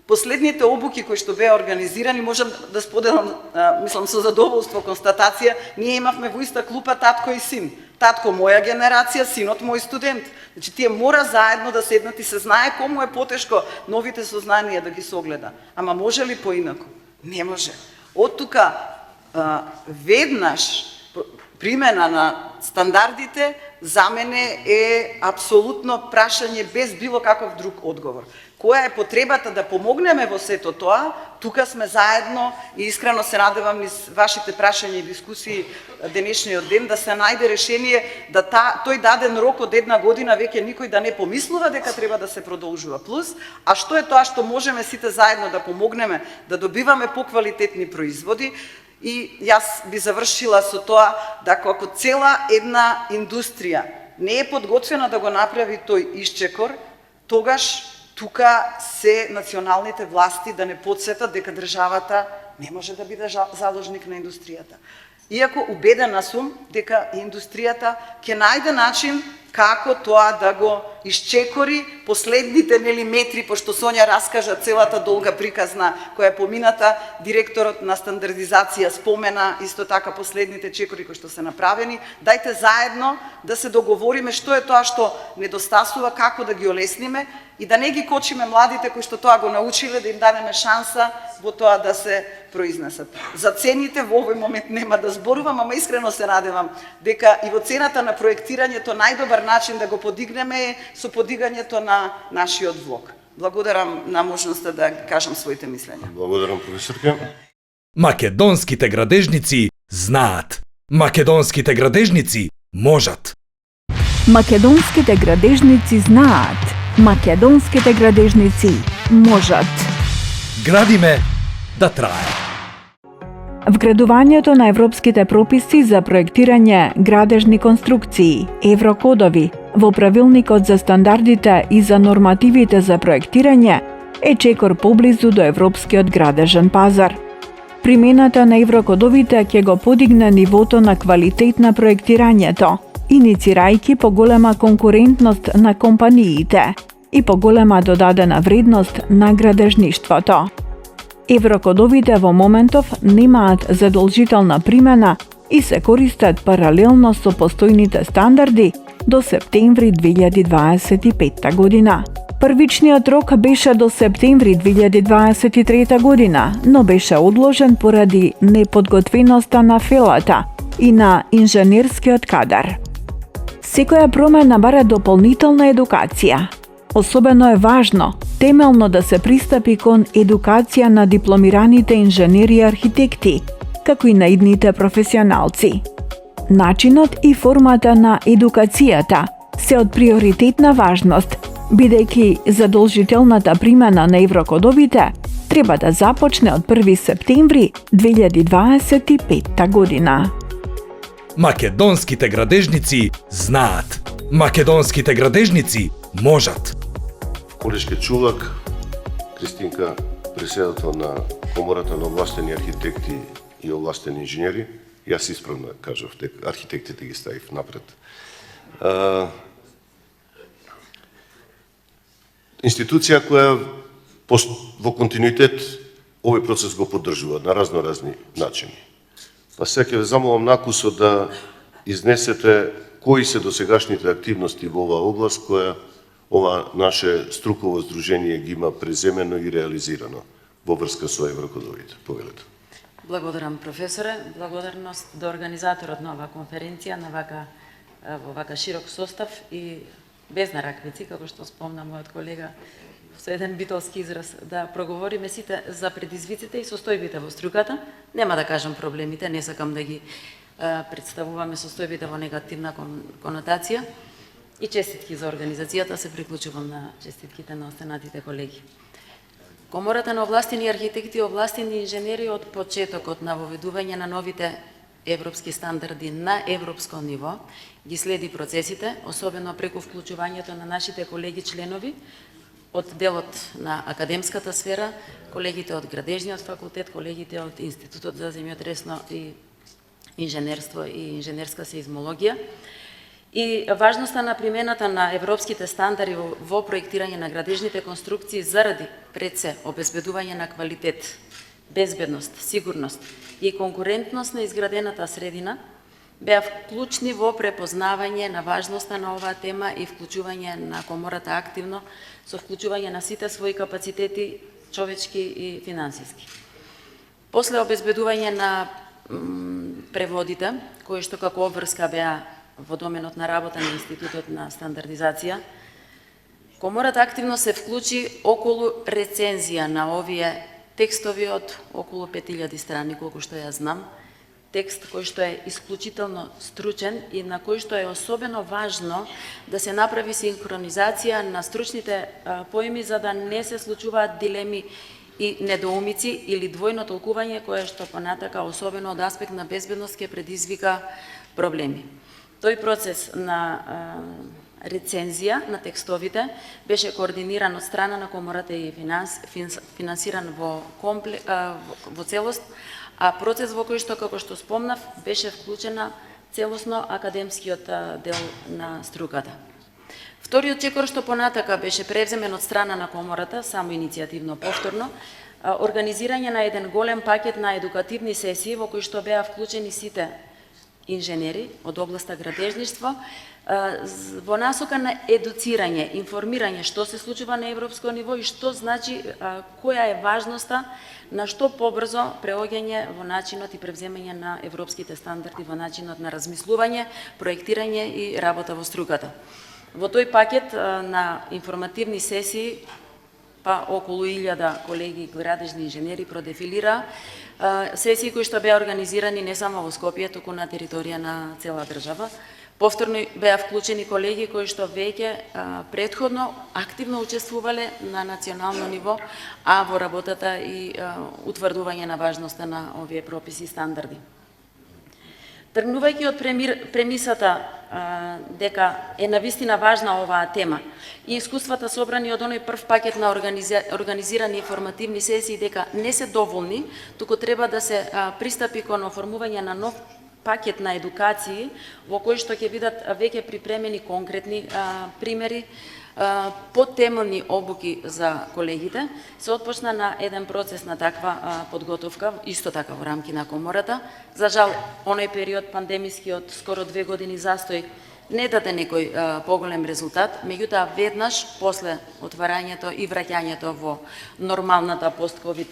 Последните обуки кои што беа организирани, можам да споделам, мислам со задоволство констатација, ние имавме во иста клупа татко и син. Татко моја генерација, синот мој студент. Значи тие мора заедно да седнат и се знае кому е потешко новите сознанија да ги согледа. Ама може ли поинаку? Не може. Од тука веднаш примена на стандардите за мене е апсолутно прашање без било каков друг одговор. Која е потребата да помогнеме во сето тоа, тука сме заедно и искрено се надевам низ вашите прашања и дискусии денешниот ден да се најде решение да тој даден рок од 1 година веќе никој да не помислува дека треба да се продолжува плюс, а што е тоа што можеме сите заедно да помогнеме да добиваме поквалитетни производи. И јас би завршила со тоа да ако цела една индустрија не е подготвена да го направи тој исчекор, тогаш тука се националните власти да не потсетат дека државата не може да биде заложник на индустријата. Иако убедена сум дека индустријата ќе најде начин како тоа да го исчекори последните метри, пошто Сонја раскажа целата долга приказна која е помината, директорот на стандардизација спомена исто така последните чекори кои што се направени. Дајте заедно да се договориме што е тоа што недостасува, како да ги олесниме и да не ги кочиме младите кои што тоа го научиле, да им дадеме шанса во тоа да се произнесат. За цените во овој момент нема да зборувам, ама искрено се надевам дека и во цената на проектирањето најдобар начин да го подигнеме е со подигањето на нашиот влог. Благодарам на можноста да кажам своите мислења. Благодарам, професорке. Македонските градежници знаат. Македонските градежници можат. Македонските градежници знаат. Македонските градежници можат. Градиме да трае. Вградувањето на европските прописи за проектирање градежни конструкции, еврокодови, во правилникот за стандардите и за нормативите за проектирање е чекор поблизу до европскиот градежен пазар. Примената на еврокодовите ќе го подигне нивото на квалитет на проектирањето, иницирајќи поголема конкурентност на компаниите и поголема додадена вредност на градежништвото. Еврокодовите во моментов немаат задолжителна примена и се користат паралелно со постојните стандарди до септември 2025 година. Првичниот рок беше до септември 2023 година, но беше одложен поради неподготвеноста на фелата и на инженерскиот кадар. Секоја промена бара дополнителна едукација. Особено е важно, темелно да се пристапи кон едукација на дипломираните инженери и архитекти, како и на идните професионалци. Начинот и формата на едукацијата се од приоритетна важност, бидејќи задолжителната примена на еврокодовите треба да започне од 1 септември 2025 година. Македонските градежници знаат. Македонските градежници можат. Колешке Чулак, Кристинка, преседател на Комората на овластени архитекти и овластени инженери, Јас исправно кажав дека архитектите ги ставив напред. Институција која во континуитет овој процес го поддржува на разни начини. Па сега ќе ве замолам накусо да изнесете кои се досегашните активности во оваа област која ова наше струково здружение ги има преземено и реализирано во врска со еврокодовите. Повелете. Благодарам, професоре. Благодарност до организаторот на оваа конференција во вака широк состав и без нараквици, како што спомна мојот колега, со еден битолски израз, да проговориме сите за предизвиците и состојбите во струката. Нема да кажам проблемите, не сакам да ги представуваме состојбите во негативна конотација. И честитки за организацијата, се приклучувам на честитките на останатите колеги. Комората на овластени архитекти и овластени инженери од почетокот на воведување на новите европски стандарди на европско ниво ги следи процесите, особено преку вклучувањето на нашите колеги членови од делот на академската сфера, колегите од Градежниот факултет, колегите од Институтот за земјотресно и инженерство и инженерска сеизмологија. И важноста на примената на европските стандарди во проектирање на градежните конструкции заради пред се обезбедување на квалитет, безбедност, сигурност и конкурентност на изградената средина беа вклучни во препознавање на важноста на оваа тема и вклучување на комората активно со вклучување на сите своји капацитети човечки и финансиски. После обезбедување на преводите, кои што како обврска беа во доменот на работа на Институтот на стандардизација, комората активно се вклучи околу рецензија на овие текстови од околу 5000 страни, колку што ја знам, текст кој што е исклучително стручен и на кој што е особено важно да се направи синхронизација на стручните поими за да не се случуваат дилеми и недоумици или двојно толкување кое што понатака, особено од аспект на безбедност, ќе предизвика проблеми. Тој процес на рецензија на текстовите беше координиран од страна на комората и финансиран во целост, а процес во кој што, како што спомнав, беше вклучена целосно академскиот дел на струката. Вториот чекор што понатака беше превземен од страна на комората, само иницијативно повторно, организирање на еден голем пакет на едукативни сесии во кои што беа вклучени сите инженери од областа градежништво во насока на едуцирање, информирање што се случува на европско ниво и што значи, која е важноста на што побрзо преоѓање во начинот и превземање на европските стандарди, во начинот на размислување, проектирање и работа во струката. Во тој пакет на информативни сесии, па околу 1000 колеги градежни инженери продефилира сесии кои што беа организирани не само во Скопје, туку на територија на цела држава. Повторно беа вклучени колеги кои што веќе претходно активно учествувале на национално ниво, а во работата и утврдување на важноста на овие прописи и стандарди. Тргнувајќи од премисата дека е навистина важна оваа тема и искуствата собрани од оној прв пакет на организирани информативни сесии дека не се доволни, туку треба да се пристапи кон оформување на нов пакет на едукации во кој што ќе бидат веќе припремени конкретни примери, потемелни обуки за колегите, се отпочна на еден процес на таква подготовка, исто така во рамки на комората. За жал, оној период пандемиски од скоро 2 години застој не даде некој поголем резултат, меѓутоа веднаш после отварањето и враќањето во нормалната пост-ковид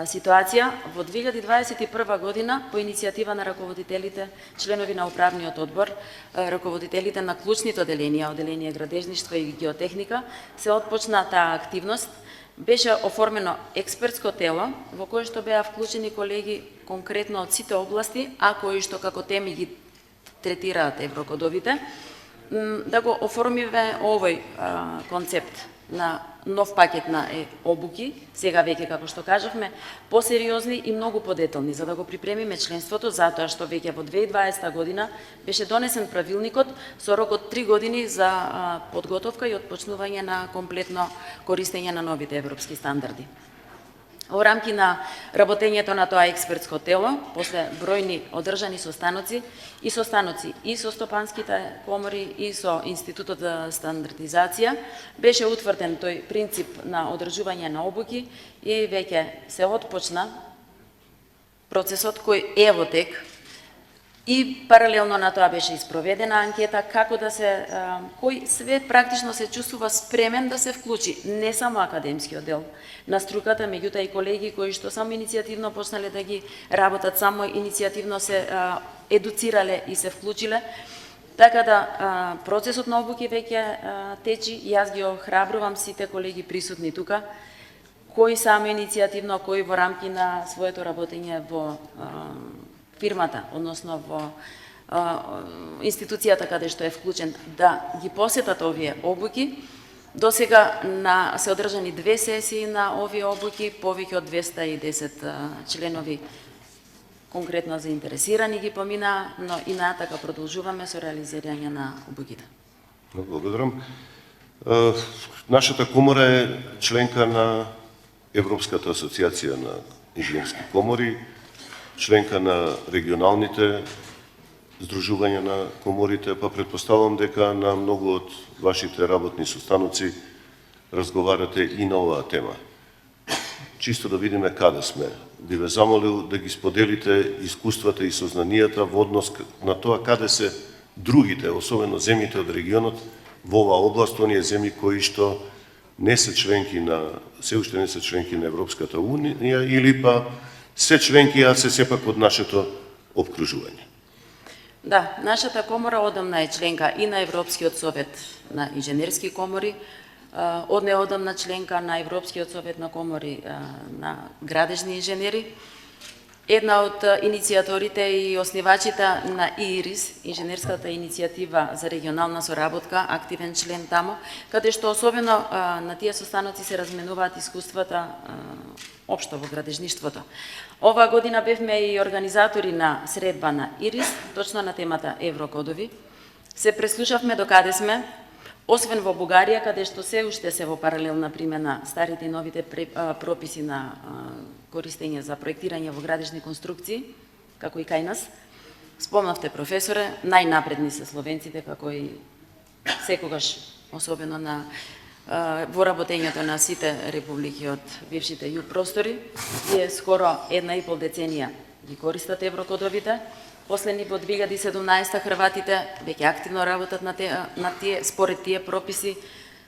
ситуација, во 2021 година, по иницијатива на раководителите, членови на управниот одбор, раководителите на клучните оделенија, оделение градежништво и геотехника, се отпочна таа активност. Беше оформено експертско тело, во кое што беа вклучени колеги конкретно од сите области, а кои што како теми ги третираат еврокодовите, да го оформиме овој концепт на нов пакет на обуки, сега веќе, како што кажавме, посериозни и многу подетални, за да го припремиме членството, затоа што веќе во 2020 година беше донесен правилникот со рок од 3 години за подготовка и отпочнување на комплетно користење на новите европски стандарди. Во рамки на работењето на тоа експертско тело, после бројни одржани состаноци и со стопанските комори и со Институтот за стандардизација, беше утврден тој принцип на одржување на обуки и веќе се отпочна процесот кој е во тек и паралелно на тоа беше испроведена анкета како да се кој свет практично се чувствува спремен да се вклучи, не само академскиот дел на струката, меѓутоа и колеги кои што само иницијативно почнале да ги работат, само иницијативно се едуцирале и се вклучиле. Така да процесот на обуки веќе течи. Јас ги охрабрувам сите колеги присутни тука, кои само иницијативно, кои во рамки на своето работење во фирмата, односно во институцијата каде што е вклучен, да ги посетат овие обуки. До сега се одржани 2 сесии на овие обуки, повеќе од 210 членови конкретно заинтересирани ги поминаа, но и натака продолжуваме со реализирање на обуките. Благодарам. Нашата комора е членка на Европската асоциација на инженерски комори, членка на регионалните здружувања на коморите, па предпоставам дека на многу од вашите работни состаноци разговарате и на оваа тема. Чисто да видиме каде сме. Би ве замолил да ги споделите искуствата и сознанијата во однос на тоа каде се другите, особено земјите од регионот, во оваа област, оние земји кои што не се членки на, се уште не се членки на Европската Унија или па се членки, а се сепак од нашето обкружување. Да, нашата комора одамна е членка и на Европскиот совет на инженерски комори, од неодамна членка на Европскиот совет на комори на градежни инженери. Една од иницијаторите и основачите на ИИРИС, инженерската иницијатива за регионална соработка, активен член тамо, каде што особено на тие состаноци се разменуваат искуствата општо во градежништвото. Оваа година бевме и организатори на средба на ИРИС, точно на темата еврокодови. Се преслушавме до каде сме, освен во Бугарија, каде што се уште се во паралелна примена старите и новите прописи на користење за проектирање во градежни конструкции, како и кај нас. Спомнавте, професоре, најнапредни се словенците, како и секогаш, особено на во работењето на сите републики од бившите југ простори. Тие скоро 1,5 деценија ги користат еврокодовите. Последни во 2017 хрватите веќе активно работат на тие, според тие прописи.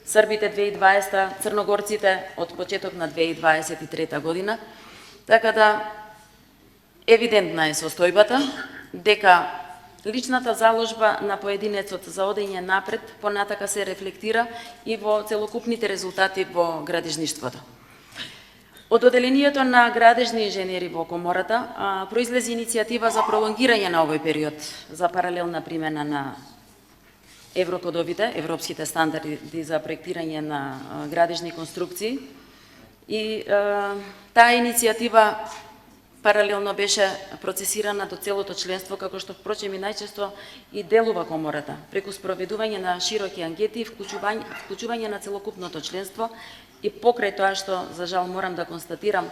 Србите 2020, црногорците од почеток на 2023 година. Така да евидентна е состојбата дека личната заложба на поединецот за одење напред понатака се рефлектира и во целокупните резултати во градежништвото. Од одделението на градежни инженери во комората произлезе иницијатива за пролонгирање на овој период за паралелна примена на еврокодовите, европските стандарди за проектирање на градежни конструкции. И таа иницијатива паралелно беше процесирана до целото членство, како што впрочем и најчесто и делува комората, преку спроведување на широки анкети и вклучување на целокупното членство. И покрај тоа што, за жал, морам да констатирам,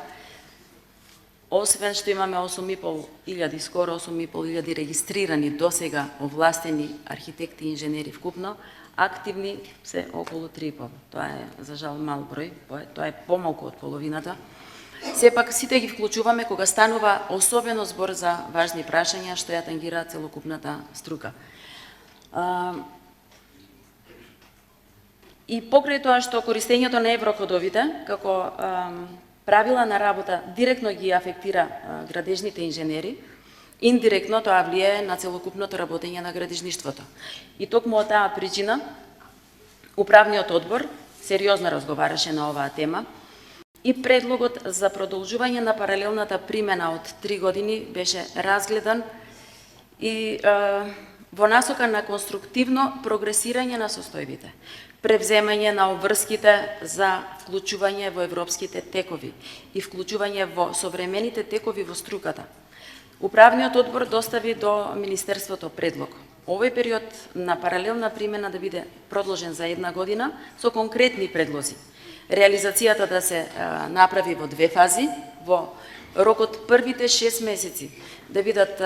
освен што имаме 8.500, скоро 8.500 регистрирани досега овластени архитекти и инженери вкупно, активни се околу 3.500. Тоа е, за жал, мал број, тоа е помалку од половината. Сепак сите ги вклучуваме кога станува особено збор за важни прашања што ја тангираат целокупната струка. И покрај тоа што користењето на еврокодовите како правила на работа директно ги афектира градежните инженери, индиректно тоа влијае на целокупното работење на градежништвото. И токму од таа причина управниот одбор сериозно разговараше на оваа тема и предлогот за продолжување на паралелната примена од 3 години беше разгледан и во насока на конструктивно прогресирање на состојбите, превземање на обврските за вклучување во европските текови и вклучување во современите текови во струката. Управниот одбор достави до Министерството предлог. Овој период на паралелна примена да биде продолжен за 1 година со конкретни предлози реализацијата да се направи во 2 фази, во рокот првите 6 месеци да бидат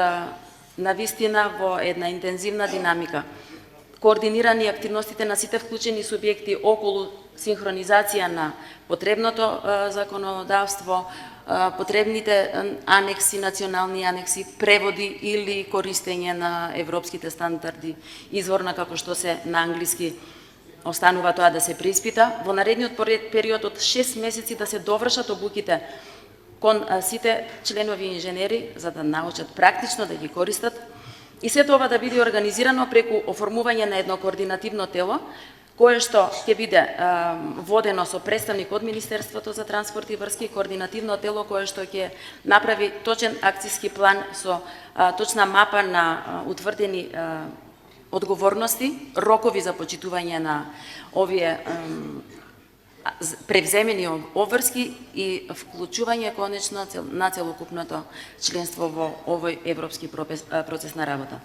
навистина во една интензивна динамика, координирани активностите на сите вклучени субјекти околу синхронизација на потребното законодавство, потребните анекси, национални анекси, преводи или користење на европските стандарди, изворна како што се на англиски, останува тоа да се преиспита. Во наредниот период од 6 месеци да се довршат обуките кон сите членови инженери за да научат практично да ги користат и сето ова да биде организирано преку оформување на едно координативно тело кое што ќе биде водено со представник од Министерството за транспорт и врски, координативно тело кое што ќе направи точен акцијски план со точна мапа на утврдени одговорности, рокови за почитување на овие превземени обврски и вклучување конечно на целокупното членство во овој европски процес на работа.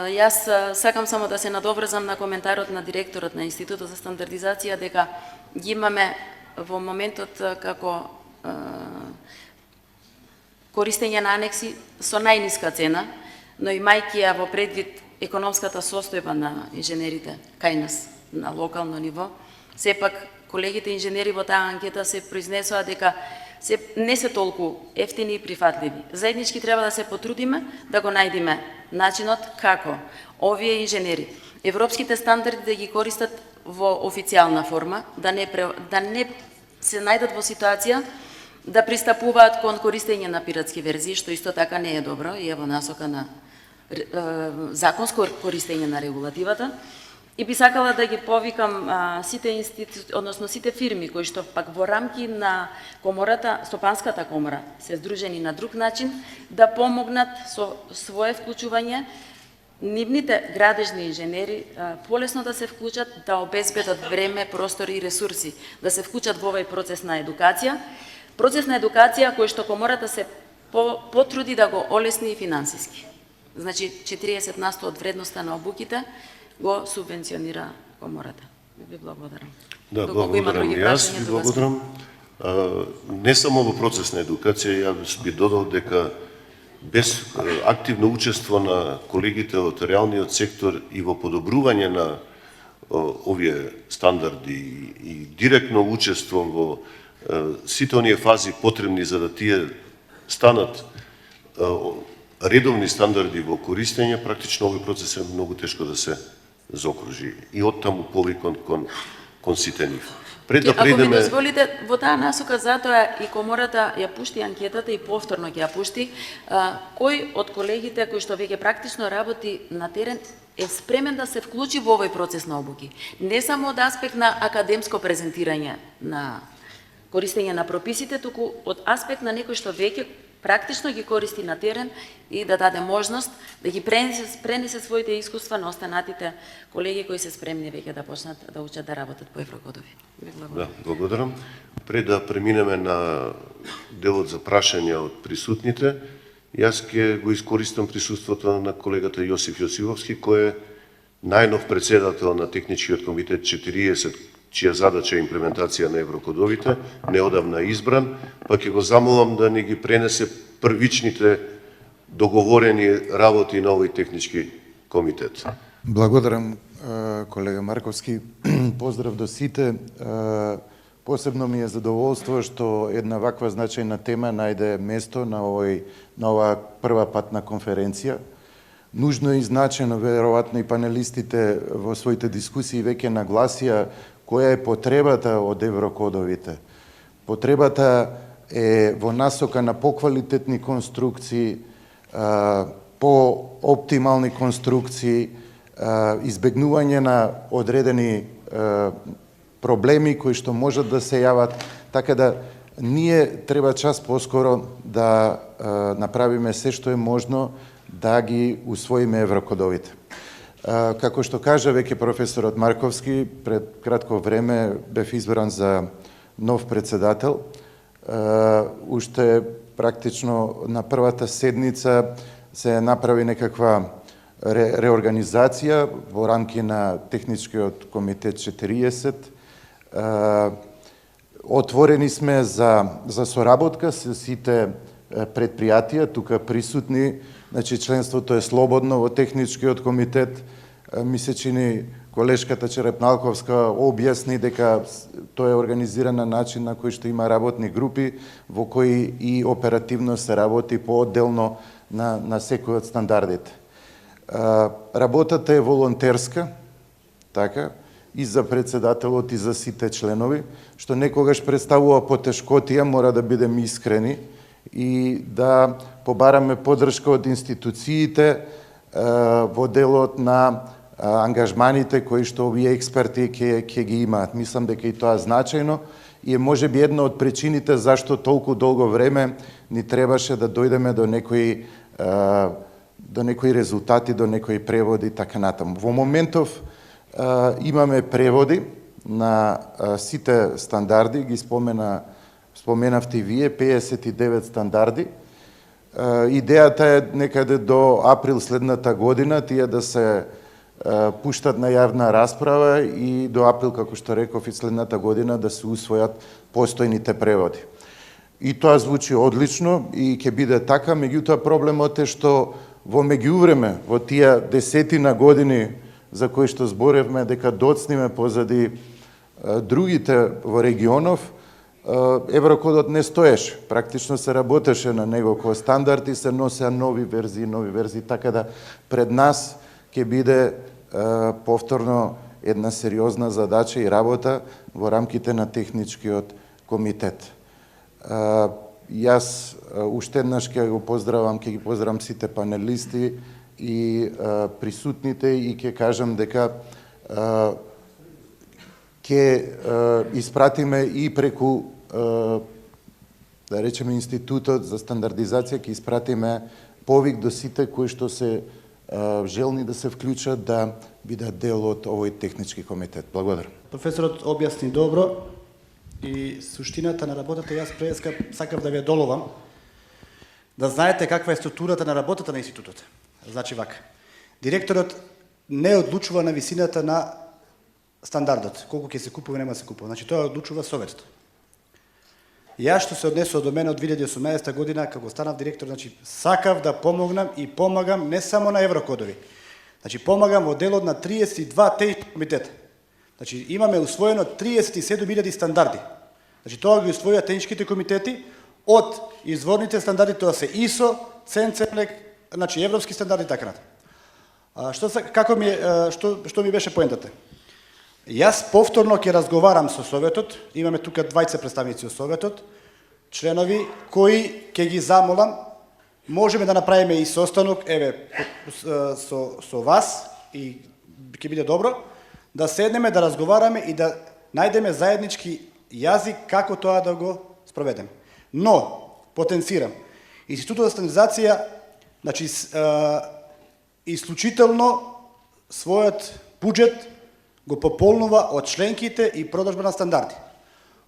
Јас сакам само да се надоврзам на коментарот на директорот на Институтот за стандардизација дека ги имаме во моментот како користење на анекси со најниска цена, но имајќи ја во предвид економската состојба на инженерите кај нас на локално ниво, сепак колегите инженери во таа анкета се произнесоа дека не се толку ефтини и прифатливи. Заеднички треба да се потрудиме да го најдеме начинот како овие инженери европските стандарди да ги користат во официјална форма, да не се најдат во ситуација да пристапуваат кон користење на пиратски верзии, што исто така не е добро и е во насока на законско користење на регулативата. И би сакала да ги повикам сите институции, односно сите фирми кои што пак во рамки на комората, Стопанската комора, се здружени на друг начин, да помогнат со свое вклучување нивните градежни инженери полесно да се вклучат, да обезбедат време, простори и ресурси, да се вклучат во овој процес на едукација. Процес на едукација кој што комората се потруди да го олесни и финансиски. Значи 40% од вредноста на обуките го субвенционира комората. Ви благодарам. Да, благодарам и јас ви благодарам. Не само во процес на едукација, јас би додал дека без активно учество на колегите од реалниот сектор и во подобрување на овие стандарди и директно учество во сите оние фази потребни за да тие станат редовни стандарди во користење, практично овој процес е многу тешко да се заокружи и оттаму повикон кон сите нив. Пред да Ако ми дозволите, во таа насока затоа и комората ја пушти анкетата и повторно ќе ја пушти, кој од колегите кои што веќе практично работи на терен е спремен да се вклучи во овој процес на обуки. Не само од аспект на академско презентирање на користење на прописите, туку од аспект на некој што веќе практично ги користи на терен и да даде можност да ги пренесе своите искуства на останатите колеги кои се спремни веќе да почнат да учат да работат по еврокодови. Да, благодарам. Пред да преминеме на делот за прашања од присутните, јас ќе го искористам присуството на колегата Јосиф Јосифовски, кој е најнов председател на Техничкиот комитет 40, чија задача е имплементација на еврокодовите, неодамна избран, па ќе го замолам да ни ги пренесе првичните договорени работи на овој технички комитет. Благодарам, колега Марковски. Поздрав до сите. Посебно ми е задоволство што една ваква значајна тема најде место на оваа прва патна конференција. Нужно и значено, веројатно и панелистите во своите дискусии веќе нагласија која е потребата од еврокодовите. Потребата е во насока на поквалитетни конструкции, по-оптимални конструкции, избегнување на одредени проблеми кои што можат да се јават, така да ние треба час поскоро да направиме се што е можно да ги усвоиме еврокодовите. Како што кажа веќе професорот Марковски, пред кратко време бев избран за нов председател. Уште практично на првата седница се направи некаква реорганизација во рамки на Техничкиот комитет 40. Отворени сме за соработка со сите предпријатија тука присутни, значи членството е слободно во техничкиот комитет. Ми се чини колешката Черепналковска објасни дека тоа е организиран на начин на кој што има работни групи во кои и оперативно се работи поодделно на секој од стандардите. Работата е волонтерска, така, и за председателот и за сите членови, што некогаш представува потешкотија, мора да бидеме искрени и да побараме поддршка од институциите во делот на ангажманите кои што овие експерти ќе ги имаат. Мислам дека и тоа значајно и е можеби една од причините зашто толку долго време ни требаше да дојдеме до некои резултати, до некои преводи така натаму. Во моментов имаме преводи на сите стандарди, ги споменавте и вие, 59 стандарди. Идејата е некаде до април следната година тие да се пуштат на јавна расправа и до април, како што реков, и следната година да се усвојат постојните преводи. И тоа звучи одлично и ќе биде така, меѓутоа проблемот е што во меѓувреме, во тие десетина години за кои што зборевме дека доцниме позади другите во регионов, Еврокодот не стоеше. Практично се работеше на него кој стандард и се носеа нови верзии, така да пред нас ќе биде повторно една сериозна задача и работа во рамките на техничкиот комитет. Јас уште еднаш ќе ги поздравам сите панелисти и присутните и ќе кажам дека ќе испратиме и преку да речеме Институтот за стандардизација, ќе испратиме повик до сите кои што се желни да се вклучат да бидат дел од овој технички комитет. Благодарам. Професорот објасни добро и суштината на работата. Јас преска сакав да ве доловам да знаете каква е структурата на работата на институтот. Значи вака. Директорот не одлучува на висината на стандардот, колку ќе се купува, нема се купува. Значи тоа одлучува советот. Јас што се однесува до мене од 2018 година, како станав директор, значи сакав да помогнам и помагам не само на еврокодови. Значи помагам во делот на 32 технички комитета. Значи имаме усвоено 37.000 стандарди. Значи тоа ги усвојуваат техничките комитети од изворните стандарди, тоа се ISO, CENCELEC, значи европски стандарди и така натаму. Што ми беше поентата? Јас повторно ќе разговарам со Советот, имаме тука 20 представници од Советот, членови кои ќе ги замолам, можеме да направиме и состанок, со вас и ќе биде добро, да седнеме, да разговараме и да најдеме заеднички јазик како тоа да го спроведеме. Но, потенцирам, Институтот за стандардизација, значи, исклучително својот буџет го пополнува од членките и продажба на стандарди.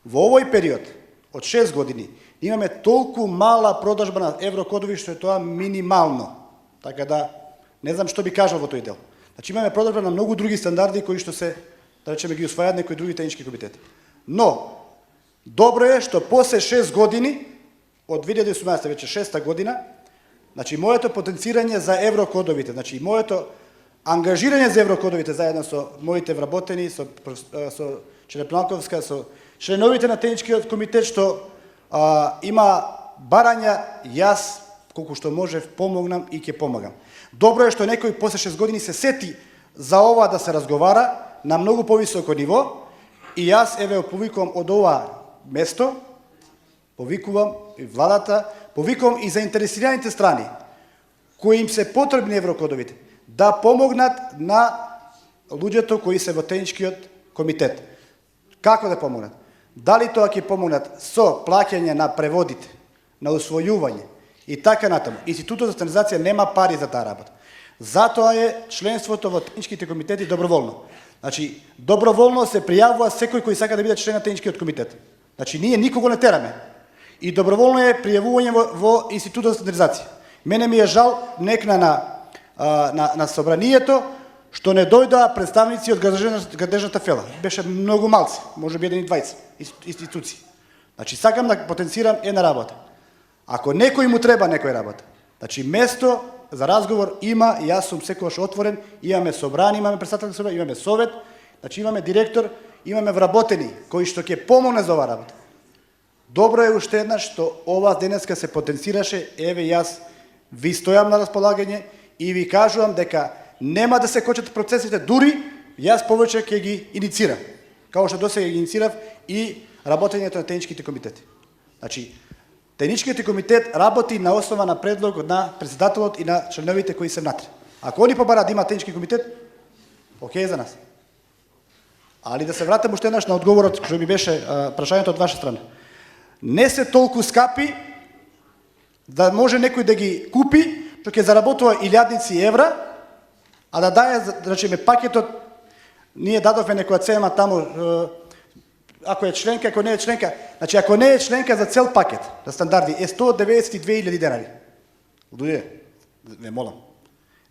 Во овој период, од 6 години, имаме толку мала продажба на еврокодови, што е тоа минимално. Така да, не знам што би кажал во тој дел. Значи имаме продажба на многу други стандарди кои што се, да речеме, ги усвајаат некои други технички комитети. Но, добро е што после 6 години, од 2018 веќе 6-та година, значи моето потенцирање за еврокодовите, значи моето ангажирање за еврокодовите заедно со моите вработени, со Черепналковска, со членовите на техничкиот комитет, што има барања, јас, колку што можев, помогнам и ќе помагам. Добро е што некој после 6 години се сети за ова да се разговара на многу повисоко ниво и јас повикувам од ова место, повикувам и владата, повикувам и заинтересираните страни, кои им се потребни еврокодовите, да помогнат на луѓето кои се во техничкиот комитет. Како да помогнат? Дали тоа ќе помогнат со плаќање на преводите, на усвојување и така натаму. Институтот за стандардизација нема пари за таа работа. Затоа е членството во техничките комитети доброволно. Значи, доброволно се пријавува секој кој сака да биде член на техничкиот комитет. Значи, ние никого не тераме. И доброволно е пријавување во Институтот за стандардизација. Мене ми е жал, некна на собранието, што не дојдоа представници од градежната фела. Беше многу малци, може би 1 и 20 институции. Значи, сакам да потенцирам една работа. Ако некој му треба некој работа, значи, место за разговор има, и јас сум секогаш отворен, имаме собрани, имаме председател собрани, имаме совет, значи имаме директор, имаме вработени кои што ќе помогне за оваа работа. Добро е уште еднаш што ова денеска се потенцираше, еве јас ви стојам на располагање и ви кажувам дека нема да се кочат процесите, дури јас повеќе ќе ги иницирам, како што досега ги иницирав и работењето на техничките комитети. Значи, техничкиот комитет работи на основа на предлог на председателот и на членовите кои се внатре. Ако они побараат да има технички комитет, окей за нас. Али да се вратам уште еднаш на одговорот што ми беше прашањето од ваша страна. Не се толку скапи да може некој да ги купи, што ќе заработува илјадници евра, а да даде, значи, пакетот, ние дадовме некоја цена таму, ако е членка, ако не е членка, значи ако не е членка за цел пакет на стандарди е 192.000 денари. Луѓе, не молам.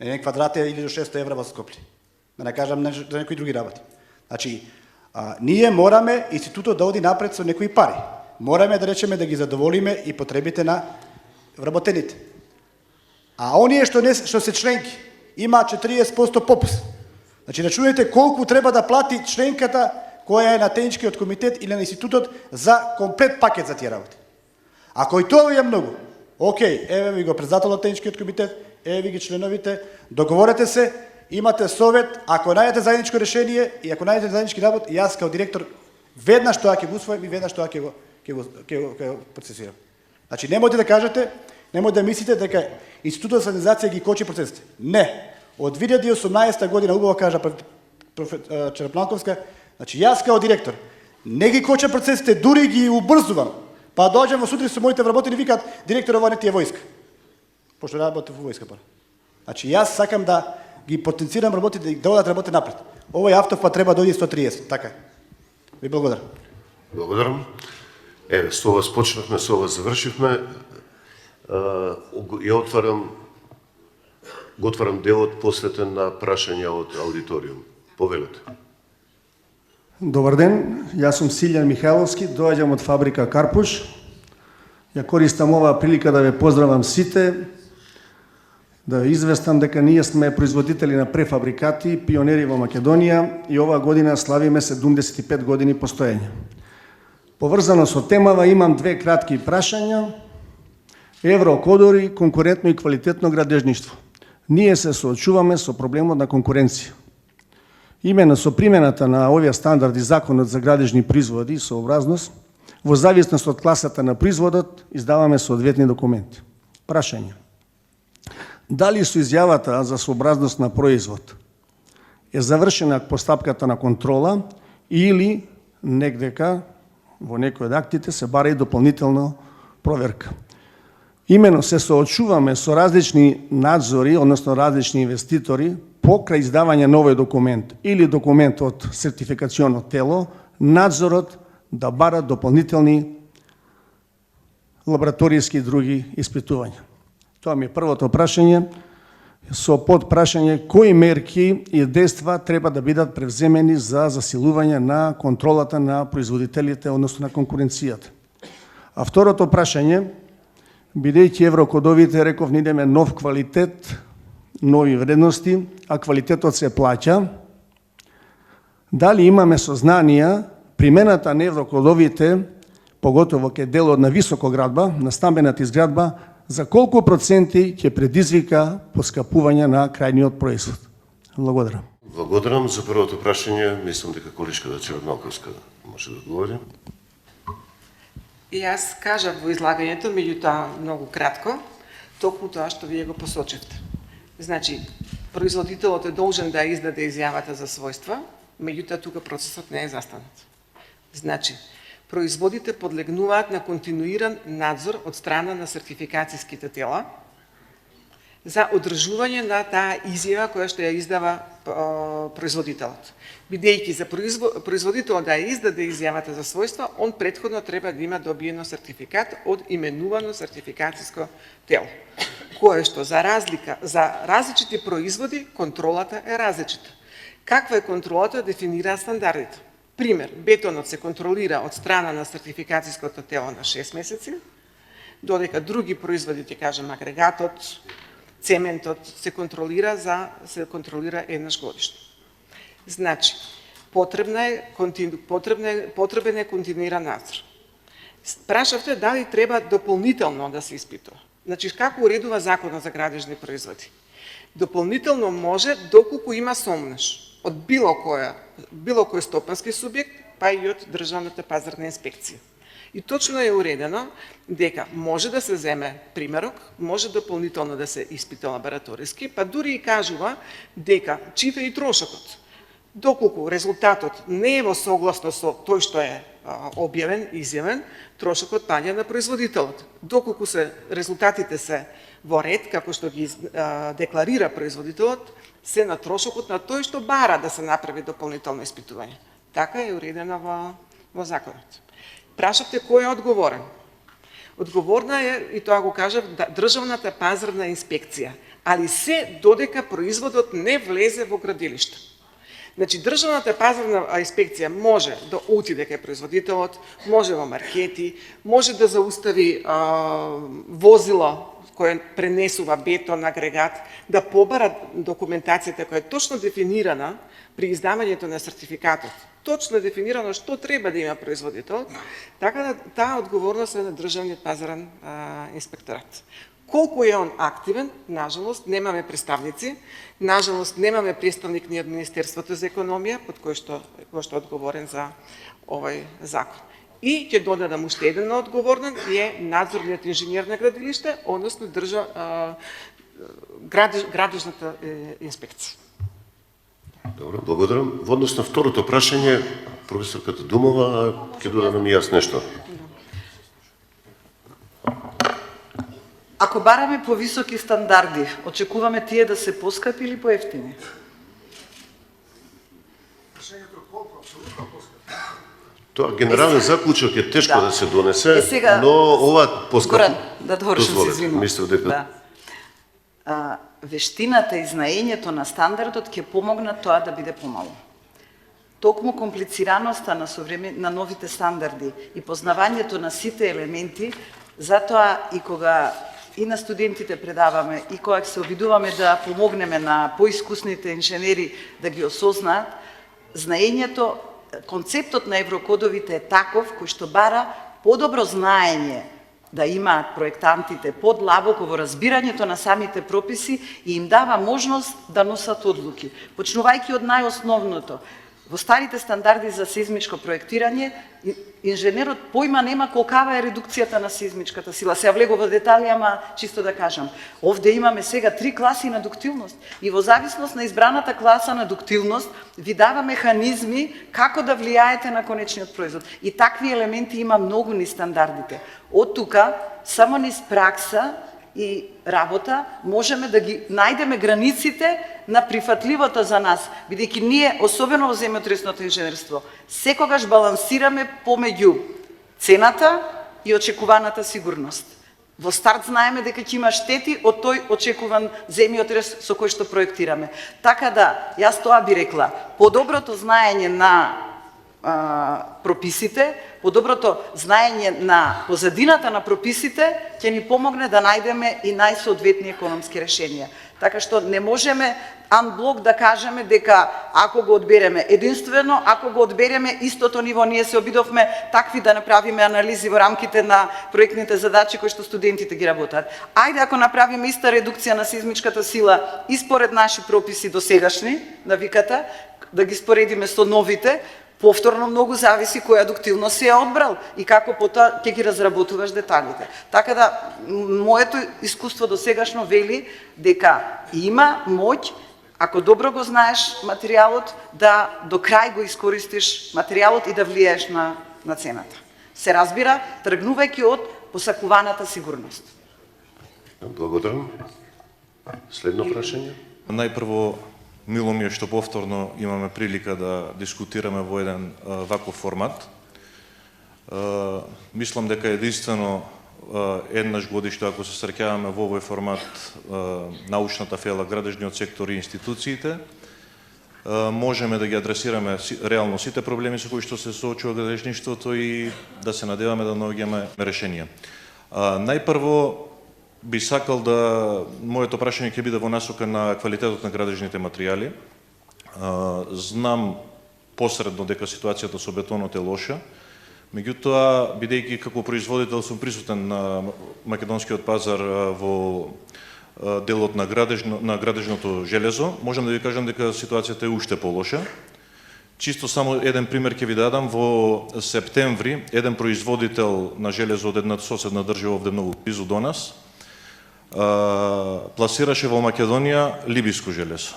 Не квадрат е 1600 евра во Скопје. Да не кажам за некои други работи. Значи, ние мораме институтот да оди напред со некои пари. Мораме да речеме да ги задоволиме и потребите на вработените. А оние што се членки има 40% попуст. Значи, рачунајте колку треба да плати членката која е на техничкиот комитет или на институтот за комплет пакет за тие работи. Ако и тоа е многу, окей, еве ви го председателот техничкиот комитет, еве ви ги членовите, договорете се, имате совет, ако најдете заедничко решение и ако најдете заеднички работи, јас као директор веднаш тоа ќе го усвоим и веднаш тоа ќе го процесирам. Значи, немојте да кажете, немојте да мислите дека Институтот за стандардизација ги кочи процесите. Не. Од 2018 година, убаво кажа Черепланковска, значи јас као директор не ги кочам процесите, дури ги убрзувам. Па доаѓам во сутри со моите вработени викаат директор ова не ти е војска. Пошто работи во војска пара. Значи јас сакам да ги потенцирам работите да одат работи напред. Овој автопат треба да дојде 130, така. Ви благодарам. Благодарам. Еве, со ова почнавме, со ова завршивме. Ја отварам делот посветен на прашања од аудиториум. Повелете. Добар ден, јас сум Силјан Михайловски, доаѓам од фабрика Карпуш. Ја користам оваа прилика да ве поздравам сите, да ве известам дека ние сме производители на префабрикати, пионери во Македонија и оваа година славиме 75 години постоење. Поврзано со темава имам две кратки прашања. Еврокодори, конкурентно и квалитетно градежништво. Ние се соочуваме со проблемот на конкуренција. Именно со примената на овие стандарди законот за градежни производи и сообразност, во зависност од класата на производот, издаваме соодветни документи. Прашање. Дали со изјавата за сообразност на производ е завршена постапката на контрола или негдека во некој од актите се бара и дополнителна проверка. Имено се соочуваме со различни надзори, односно различни инвеститори, покрај издавање на овој документ или документ од сертификационо тело, надзорот да бара дополнителни лабораторијски и други испитувања. Тоа ми е првото прашање. Со подпрашање, кои мерки и дејства треба да бидат превземени за засилување на контролата на производителите, односно на конкуренцијата. А второто прашање, бидејќи еврокодовите, реков, не идеме нов квалитет, нови вредности, а квалитетот се плаќа, дали имаме сознанија примената на еврокодовите, поготово ке делот на високоградба, на стамбената изградба, за колку проценти ќе предизвика поскапување на крајниот производ? Благодарам. Благодарам за првото прашање. Мислам дека колешката Черепланковска може да одговори. И јас кажав во излагањето, меѓутоа многу кратко, токму тоа што вие го посочевте. Значи, производителот е должен да издаде изјавата за својства, меѓутоа тука процесот не е застанат. Значи, производите подлегнуваат на континуиран надзор од страна на сертификацијските тела, за одржување на таа изјава која што ја издава производителот. Бидејќи за производителот да ја издаде изјавата за својства, он претходно треба да има добиено сертификат од именувано сертификацијско тело, кое што за различити производи контролата е различита. Каква е контролата, дефинираат стандардите. Пример, бетонот се контролира од страна на сертификацијското тело на 6 месеци, додека други производи, ќе кажем агрегатот, цементот се контролира еднаш годишно. Значи, потребен е континуиран надзор. Прашавте дали треба дополнително да се испитува. Значи, како уредува Законот за градежни производи? Дополнително може доколку има сомнеш од било кој стопански субјект, па и од Државната пазарна инспекција. И точно е уредено дека може да се земе примерок, може дополнително да се испита лабораториски, па дури и кажува дека чифе и трошокот. Доколку резултатот не е во согласно со тој што е објавен, изјавен, трошокот паѓа на производителот. Доколку резултатите се во ред, како што ги декларира производителот, се на трошокот на тој што бара да се направи дополнително испитување. Така е уредено во законот. Прашавте кој е одговорен? Одговорна е, и тоа го кажав, Државната пазарна инспекција, али се додека производот не влезе во градилиште. Значи, Државната пазарна инспекција може да отиде кај производителот, може во маркети, може да заустави возило кое пренесува бетон, агрегат, да побара документацијата која е точно дефинирана при издавањето на сертификатот. Точно е дефинирано што треба да има производител, така да таа одговорност е на Државниот пазарен инспекторат. Колку е он активен, нажалост, немаме представници, нажалост, немаме представник ни од Министерството за економија, под кој што е одговорен за овој закон. И ќе додадам уште еден одговорен е надзорниот инженер на градилиште, односно градежната инспекција. Добро, благодарам. Во однос на второто прашање, професорката Думова, ќе додадам и јас нешто. Ако бараме повисоки стандарди, очекуваме тие да се поскапи или поевтини? Тоа генерален заклучок е тешко да се донесе, сега, но ова поскапи. Да довршам, се извинувам. Мислев дека вештината и знаењето на стандардот ќе помогнат тоа да биде помало. Токму комплицираноста на новите стандарди и познавањето на сите елементи, затоа и кога и на студентите предаваме, и кога се обидуваме да помогнеме на поискусните инженери да ги осознаат, знаењето, концептот на еврокодовите е таков кој што бара подобро знаење да имаат проектантите подлабоко во разбирањето на самите прописи и им дава можност да носат одлуки. Почнувајќи од најосновното, во старите стандарди за сеизмичко проектирање, инженерот појма нема колкава е редукцијата на сеизмичката сила. Се влегов во детали, ама чисто да кажам. Овде имаме сега 3 класи на дуктилност и во зависност на избраната класа на дуктилност ви дава механизми како да влијаете на конечниот производ. И такви елементи има многу низ стандардите. Од тука, само низ пракса и работа, можеме да ги најдеме границите на прифатливото за нас, бидејќи ние, особено во земјотресното инженерство, секогаш балансираме помеѓу цената и очекуваната сигурност. Во старт знаеме дека ќе има штети од тој очекуван земјотрес со кој што проектираме. Така да, јас тоа би рекла, подоброто знаење на прописите, подоброто знаење на позадината на прописите ќе ни помогне да најдеме и најсоодветни економски решенија. Така што не можеме анблок да кажеме дека ако го одбереме единствено, ако го одбереме истото ниво, ние се обидовме такви да направиме анализи во рамките на проектните задачи кои што студентите ги работат. Ајде ако направиме иста редукција на сеизмичката сила и според наши прописи досегашни на виката, да ги споредиме со новите, повторно многу зависи која дуктилност се е одбрал и како потоа ќе ги разработуваш деталите. Така да, моето искуство досегашно вели дека има моќ, ако добро го знаеш материјалот, да до крај го искористиш материјалот и да влиеш на цената. Се разбира, тргнувајќи од посакуваната сигурност. Благодарам. Следно прашање. Најпрво, мило ми е што повторно имаме прилика да дискутираме во еден ваков формат. Мислам дека единствено еднаш годишно, ако се среќаваме во овој формат, научната фела, градежниот сектор и институциите, можеме да ги адресираме реално сите проблеми со кои што се соочува градежништвото и да се надеваме да наоѓаме решенија. Најпрво би сакал да моето прашање ќе биде во насока на квалитетот на градежните материјали. Знам посредно дека ситуацијата со бетонот е лоша. Меѓутоа, бидејќи како производител сум присутен на македонскиот пазар во делот на градежното железо, можам да ви кажам дека ситуацијата е уште полоша. Чисто само еден пример ќе ви дадам. Во септември еден производител на железо од една соседна држава овде многу близу до нас пласираше во Македонија либиско железо.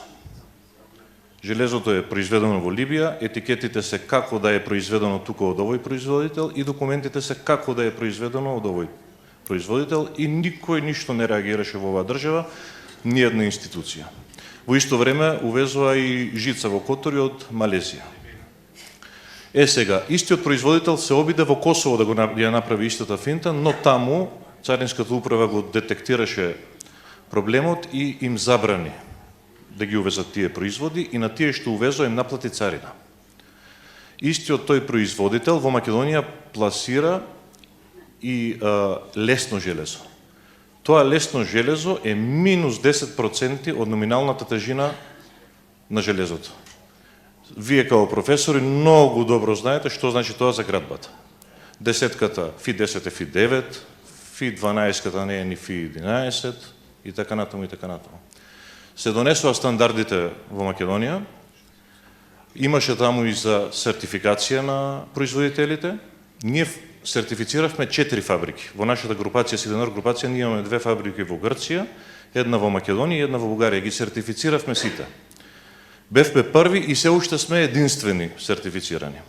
Железото е произведено во Либија, етикетите се како да е произведено тука од овој производител и документите се како да е произведено од овој производител и никој ништо не реагираше во оваа држава, ни една институција. Во исто време увезува и жица во Котори од Малезија. Сега, истиот производител се обиде во Косово да ја направи истата финта, но таму Царинската управа го детектираше проблемот и им забрани да ги увезат тие производи и на тие што увезо им наплати царина. Истиот тој производител во Македонија пласира и лесно железо. Тоа лесно железо е минус 10% од номиналната тежина на железото. Вие као професори многу добро знаете што значи тоа за градбата. Десетката Фи-10 е Фи-9, Фи-12 не е ни Фи-11 и така натаму и така натаму. Се донесоа стандардите во Македонија, имаше таму и за сертификација на производителите. Ние сертифициравме 4 фабрики. Во нашата групација, Сиденор групација, ние имаме 2 фабрики во Грција, една во Македонија и една во Бугарија. Ги сертифициравме сите. Бевме први и се уште сме единствени сертифицирани.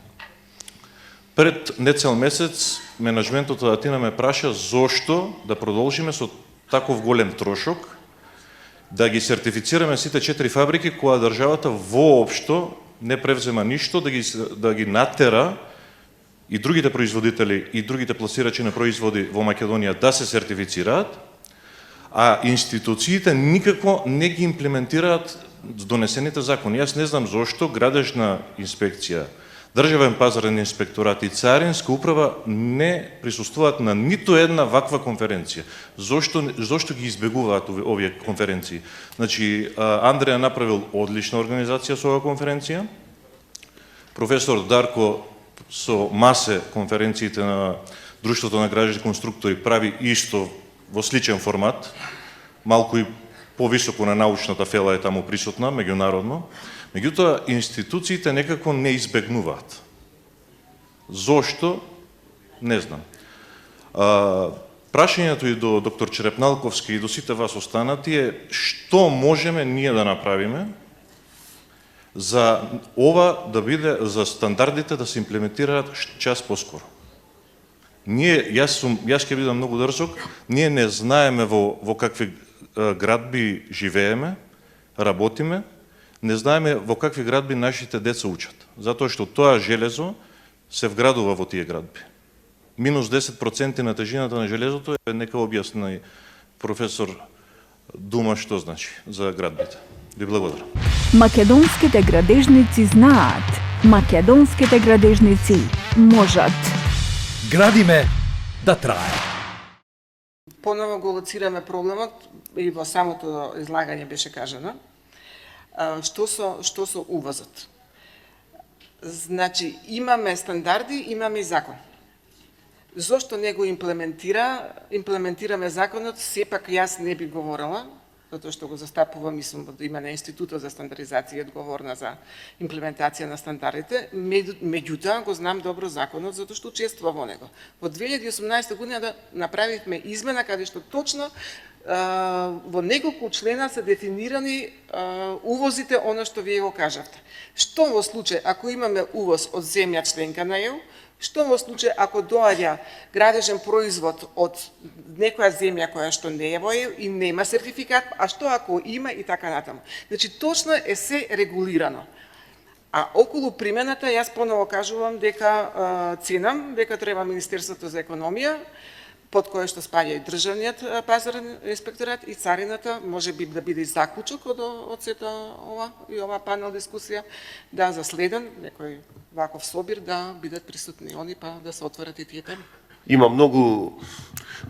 Пред нецел месец менеджментот од Атина ме праша зошто да продолжиме со таков голем трошок да ги сертифицираме сите 4 фабрики, која државата воопшто не превзема ништо да ги натера и другите производители и другите пласирачи на производи во Македонија да се сертифицираат, а институциите никако не ги имплементираат донесените закони. Јас не знам зошто градежна инспекција, државен пазарен инспекторат и царинска управа не присуствуваат на ниту една ваква конференција. Зошто ги избегуваат овие конференции? Значи, Андреја направил одлична организација со оваа конференција. Професор Дарко со масе конференциите на Друштвото на градежни конструктори прави исто во сличен формат, малку и повисоко на научната фела е таму присутна, меѓународно. Меѓутоа, институциите некако не избегнуваат. Зошто? Не знам. Прашањето и до доктор Черепналковски и до сите вас останати е што можеме ние да направиме за ова да биде, за стандардите да се имплементираат час поскоро. Јас ќе бидам многу дрзок, ние не знаеме во какви градби живееме, работиме, не знаеме во какви градби нашите деца учат. Затоа што тоа железо се вградува во тие градби. Минус 10% на тежината на железото е, нека објасни професор Дума што значи за градбите. Ви благодарам. Македонските градежници знаат. Македонските градежници можат. Градиме да трае. Поново го лоцираме проблемот и во самото излагање беше кажано. Што со увозот? Значи, имаме стандарди, имаме и закон. Зошто не го имплементираме законот, сепак јас не би говорела, затоа што го застапувам, мислам да има на Институтот за стандардизација одговорна за имплементација на стандардите, меѓутоа го знам добро законот затоа што учествував во него. Во 2018 година да направивме измена каде што точно во неколку члена се дефинирани увозите, оно што вие го кажавте. Што во случај ако имаме увоз од земја членка на ЕУ, Што во случај ако доаѓа градежен производ од некоја земја која што не е во ЕУ и нема сертификат, а што ако има и така натаму. Значи точно е се регулирано. А околу примената јас поново кажувам дека ценам дека треба Министерството за економија, под кое што спаѓа и државниот пазарен инспекторат и царината, може би да биде и заклучок од сета ова панел дискусија, да за следен некој ваков собир да бидат присутни они, па да се отворат и тие теми. Има многу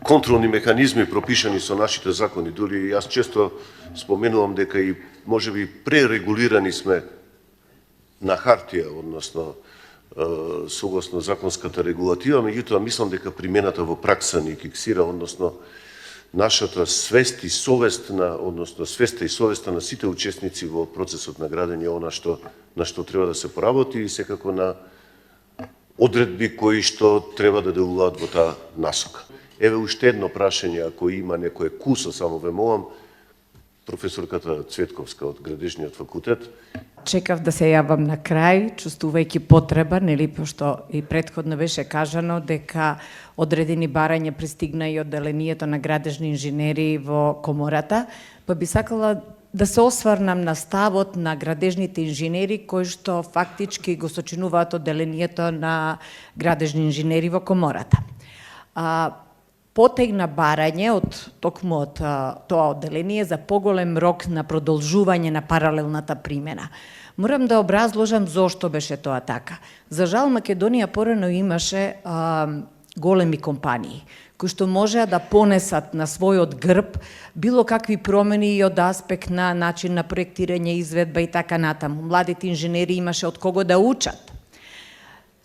контролни механизми пропишани со нашите закони. Дури јас често споменувам дека и можеби пререгулирани сме на хартија, односно согласно законската регулатива, меѓутоа мислам дека примената во пракса ни киксира, односно нашата свест и совест односно свеста и совеста на сите учесници во процесот на градење, на што треба да се поработи и секако на одредби кои што треба да делуваат во таа насока. Еве уште едно прашање, ако има некое кусо, само вемувам, професорката Цветковска од Градежниот факултет. Чекав да се јавам на крај, чувствувајќи потреба, нели, пошто и претходно беше кажано дека одредени барања пристигна и од делението на градежни инженери во комората, па би сакала да се осврнам на ставот на градежните инженери кои што фактички го сочинуваат одделението на градежни инженери во комората. Потегна барање токму од тоа одделение за поголем рок на продолжување на паралелната примена. Морам да образложам зошто беше тоа така. За жал, Македонија порано имаше големи компании, кои што можеа да понесат на својот грб било какви промени и од аспект на начин на проектирање, изведба и така натаму. Младите инженери имаше од кого да учат.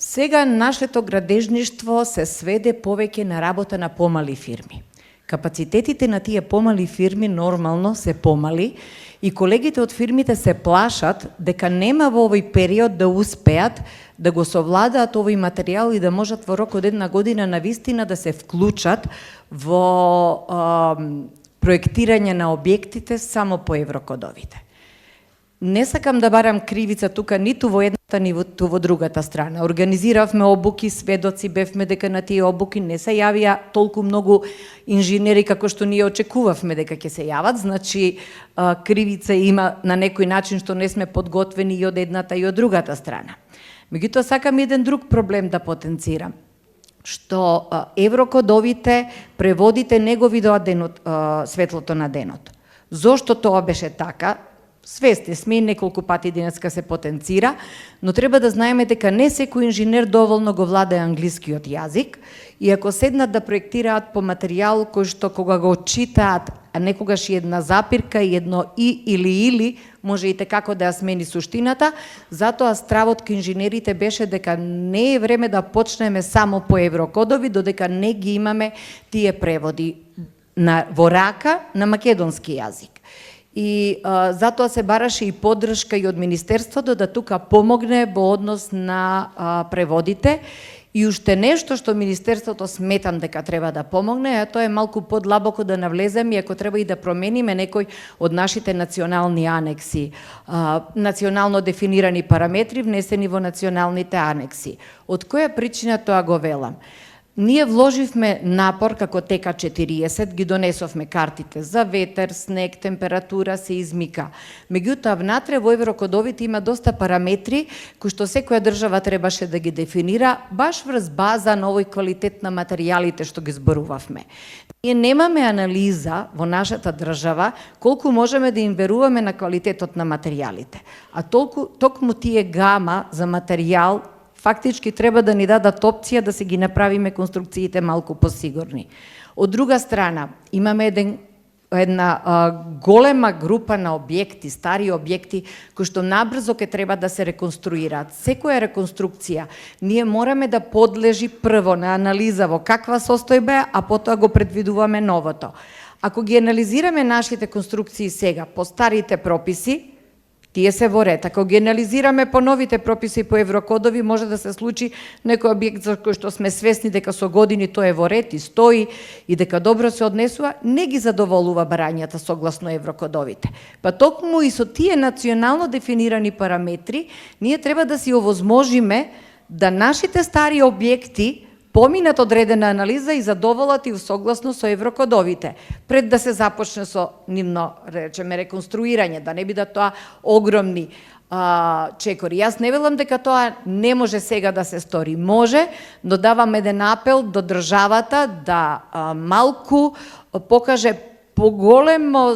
Сега нашето градежништво се сведе повеќе на работа на помали фирми. Капацитетите на тие помали фирми нормално се помали и колегите од фирмите се плашат дека нема во овој период да успеат да го совладаат овој материјал и да можат во рок од една година навистина да се вклучат во проектирање на објектите само по еврокодовите. Не сакам да барам кривица тука ниту во едната, ниту во другата страна. Организиравме обуки, сведоци бевме дека на тие обуки не се јавија толку многу инженери како што ние очекувавме дека ќе се јават, значи кривица има на некој начин што не сме подготвени и од едната и од другата страна. Меѓутоа сакам еден друг проблем да потенцирам, што еврокодовите, преводите не го видоа светлото на денот. Зошто тоа беше така? Свесни сме и неколку пати денеска се потенцира, но треба да знаеме дека не секој инженер доволно го владае англискиот јазик и ако седнат да проектираат по материјал кој што кога го читаат, а некогаш и една запирка и едно и или може и како да ја смени суштината, затоа стравот кај инженерите беше дека не е време да почнеме само по еврокодови, додека не ги имаме тие преводи во рака на македонски јазик. И затоа се бараше и поддршка и од Министерството да тука помогне во однос на преводите. И уште нешто што Министерството сметам дека треба да помогне, а тоа е малку подлабоко да навлезем и ако треба и да промениме некој од нашите национални анекси, национално дефинирани параметри внесени во националните анекси. Од која причина тоа го велам? Ние вложивме напор како ТК-40, ги донесовме картите за ветер, снег, температура, сеизмика. Меѓутоа, внатре во еврокодовите има доста параметри кои што секоја држава требаше да ги дефинира баш врз база на овој квалитет на материјалите што ги зборувавме. Ние немаме анализа во нашата држава колку можеме да им веруваме на квалитетот на материјалите. А токму тие гама за материјал фактички треба да ни дадат опција да се ги направиме конструкциите малку посигурни. Од друга страна, имаме една голема група на објекти, стари објекти, кои што набрзо ќе треба да се реконструираат. Секоја реконструкција ние мораме да подлежи прво на анализа во каква состојба е, а потоа го предвидуваме новото. Ако ги анализираме нашите конструкции сега по старите прописи, тие се во ред. Ако ги анализираме по новите прописи по еврокодови, може да се случи некој објект за кој што сме свесни дека со години тоа е во ред и стои и дека добро се однесува, не ги задоволува барањата согласно еврокодовите. Па токму и со тие национално дефинирани параметри, ние треба да си овозможиме да нашите стари објекти поминат одредена анализа и задоволат и согласно со еврокодовите, пред да се започне со нивно, речеме, реконструирање, да не бидат тоа огромни чекори. Јас не велам дека тоа не може сега да се стори. Може, но давам еден апел до државата да малку покаже поголема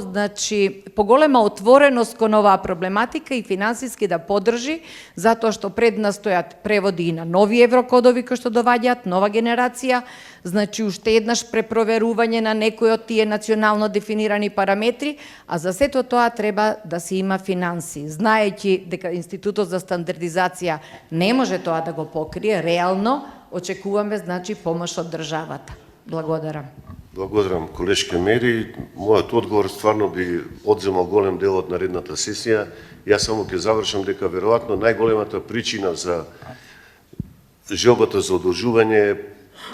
отвореност кон оваа проблематика и финансиски да поддржи, затоа што пред нас стојат преводи и на нови еврокодови кои што доваѓаат, нова генерација, значи уште еднаш препроверување на некои од тие национално дефинирани параметри, а за сето тоа треба да се има финанси. Знаејќи дека Институтот за стандардизација не може тоа да го покрие, реално очекуваме значи помош од државата. Благодарам. Благодарам, колешке Мери. Мојот одговор стварно би одземал голем дел од наредната сесија. Јас само ќе завршам дека веројатно најголемата причина за желбата за одолжување е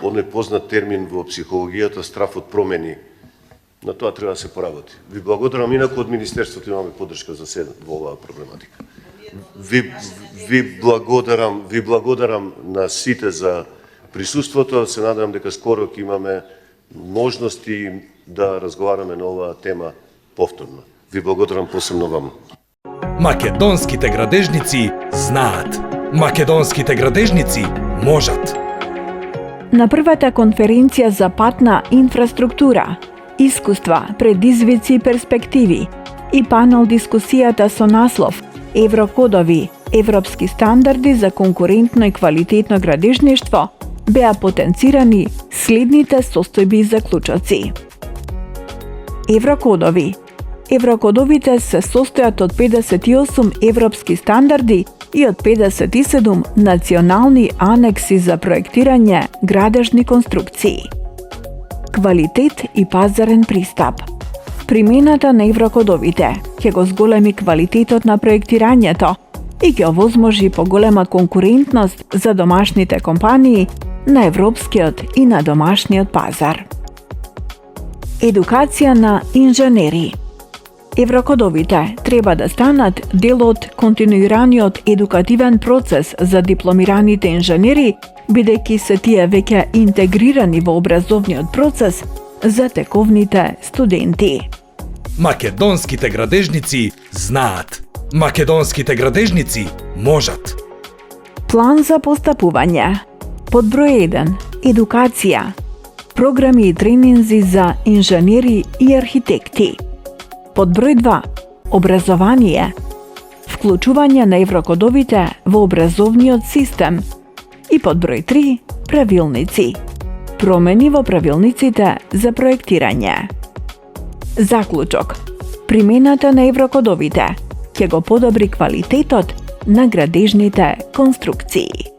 оној познат термин во психологијата страв од промени. На тоа треба да се поработи. Ви благодарам, инаку од Министерството имаме поддршка за се во оваа проблематика. Ви благодарам на сите за присуството. Се надевам дека скоро ќе имаме можности да разговараме на оваа тема повторно. Ви благодарам посебно вам. Македонските градежници знаат. Македонските градежници можат. На првата конференција за патна инфраструктура, искуства, предизвици и перспективи и панел дискусијата со наслов Еврокодови, европски стандарди за конкурентно и квалитетно градежништво, беа потенцирани следните состојби и заклучоци. Еврокодови. Еврокодовите се состојат од 58 европски стандарди и од 57 национални анекси за проектирање градежни конструкции. Квалитет и пазарен пристап. Примената на еврокодовите ќе го зголеми квалитетот на проектирањето и ќе овозможи поголема конкурентност за домашните компании на европскиот и на домашниот пазар. Едукација на инженери. Еврокодовите треба да станат дел од континуираниот едукативен процес за дипломираните инженери, бидејќи се тие веќе интегрирани во образовниот процес за тековните студенти. Македонските градежници знаат. Македонските градежници можат. План за постапување. Под број 1. Едукација. Програми и тренинзи за инженери и архитекти. Под број 2. Образование. Вклучување на еврокодовите во образовниот систем. И под број 3. Правилници. Промени во правилниците за проектирање. Заклучок. Примената на еврокодовите ќе го подобри квалитетот на градежните конструкции.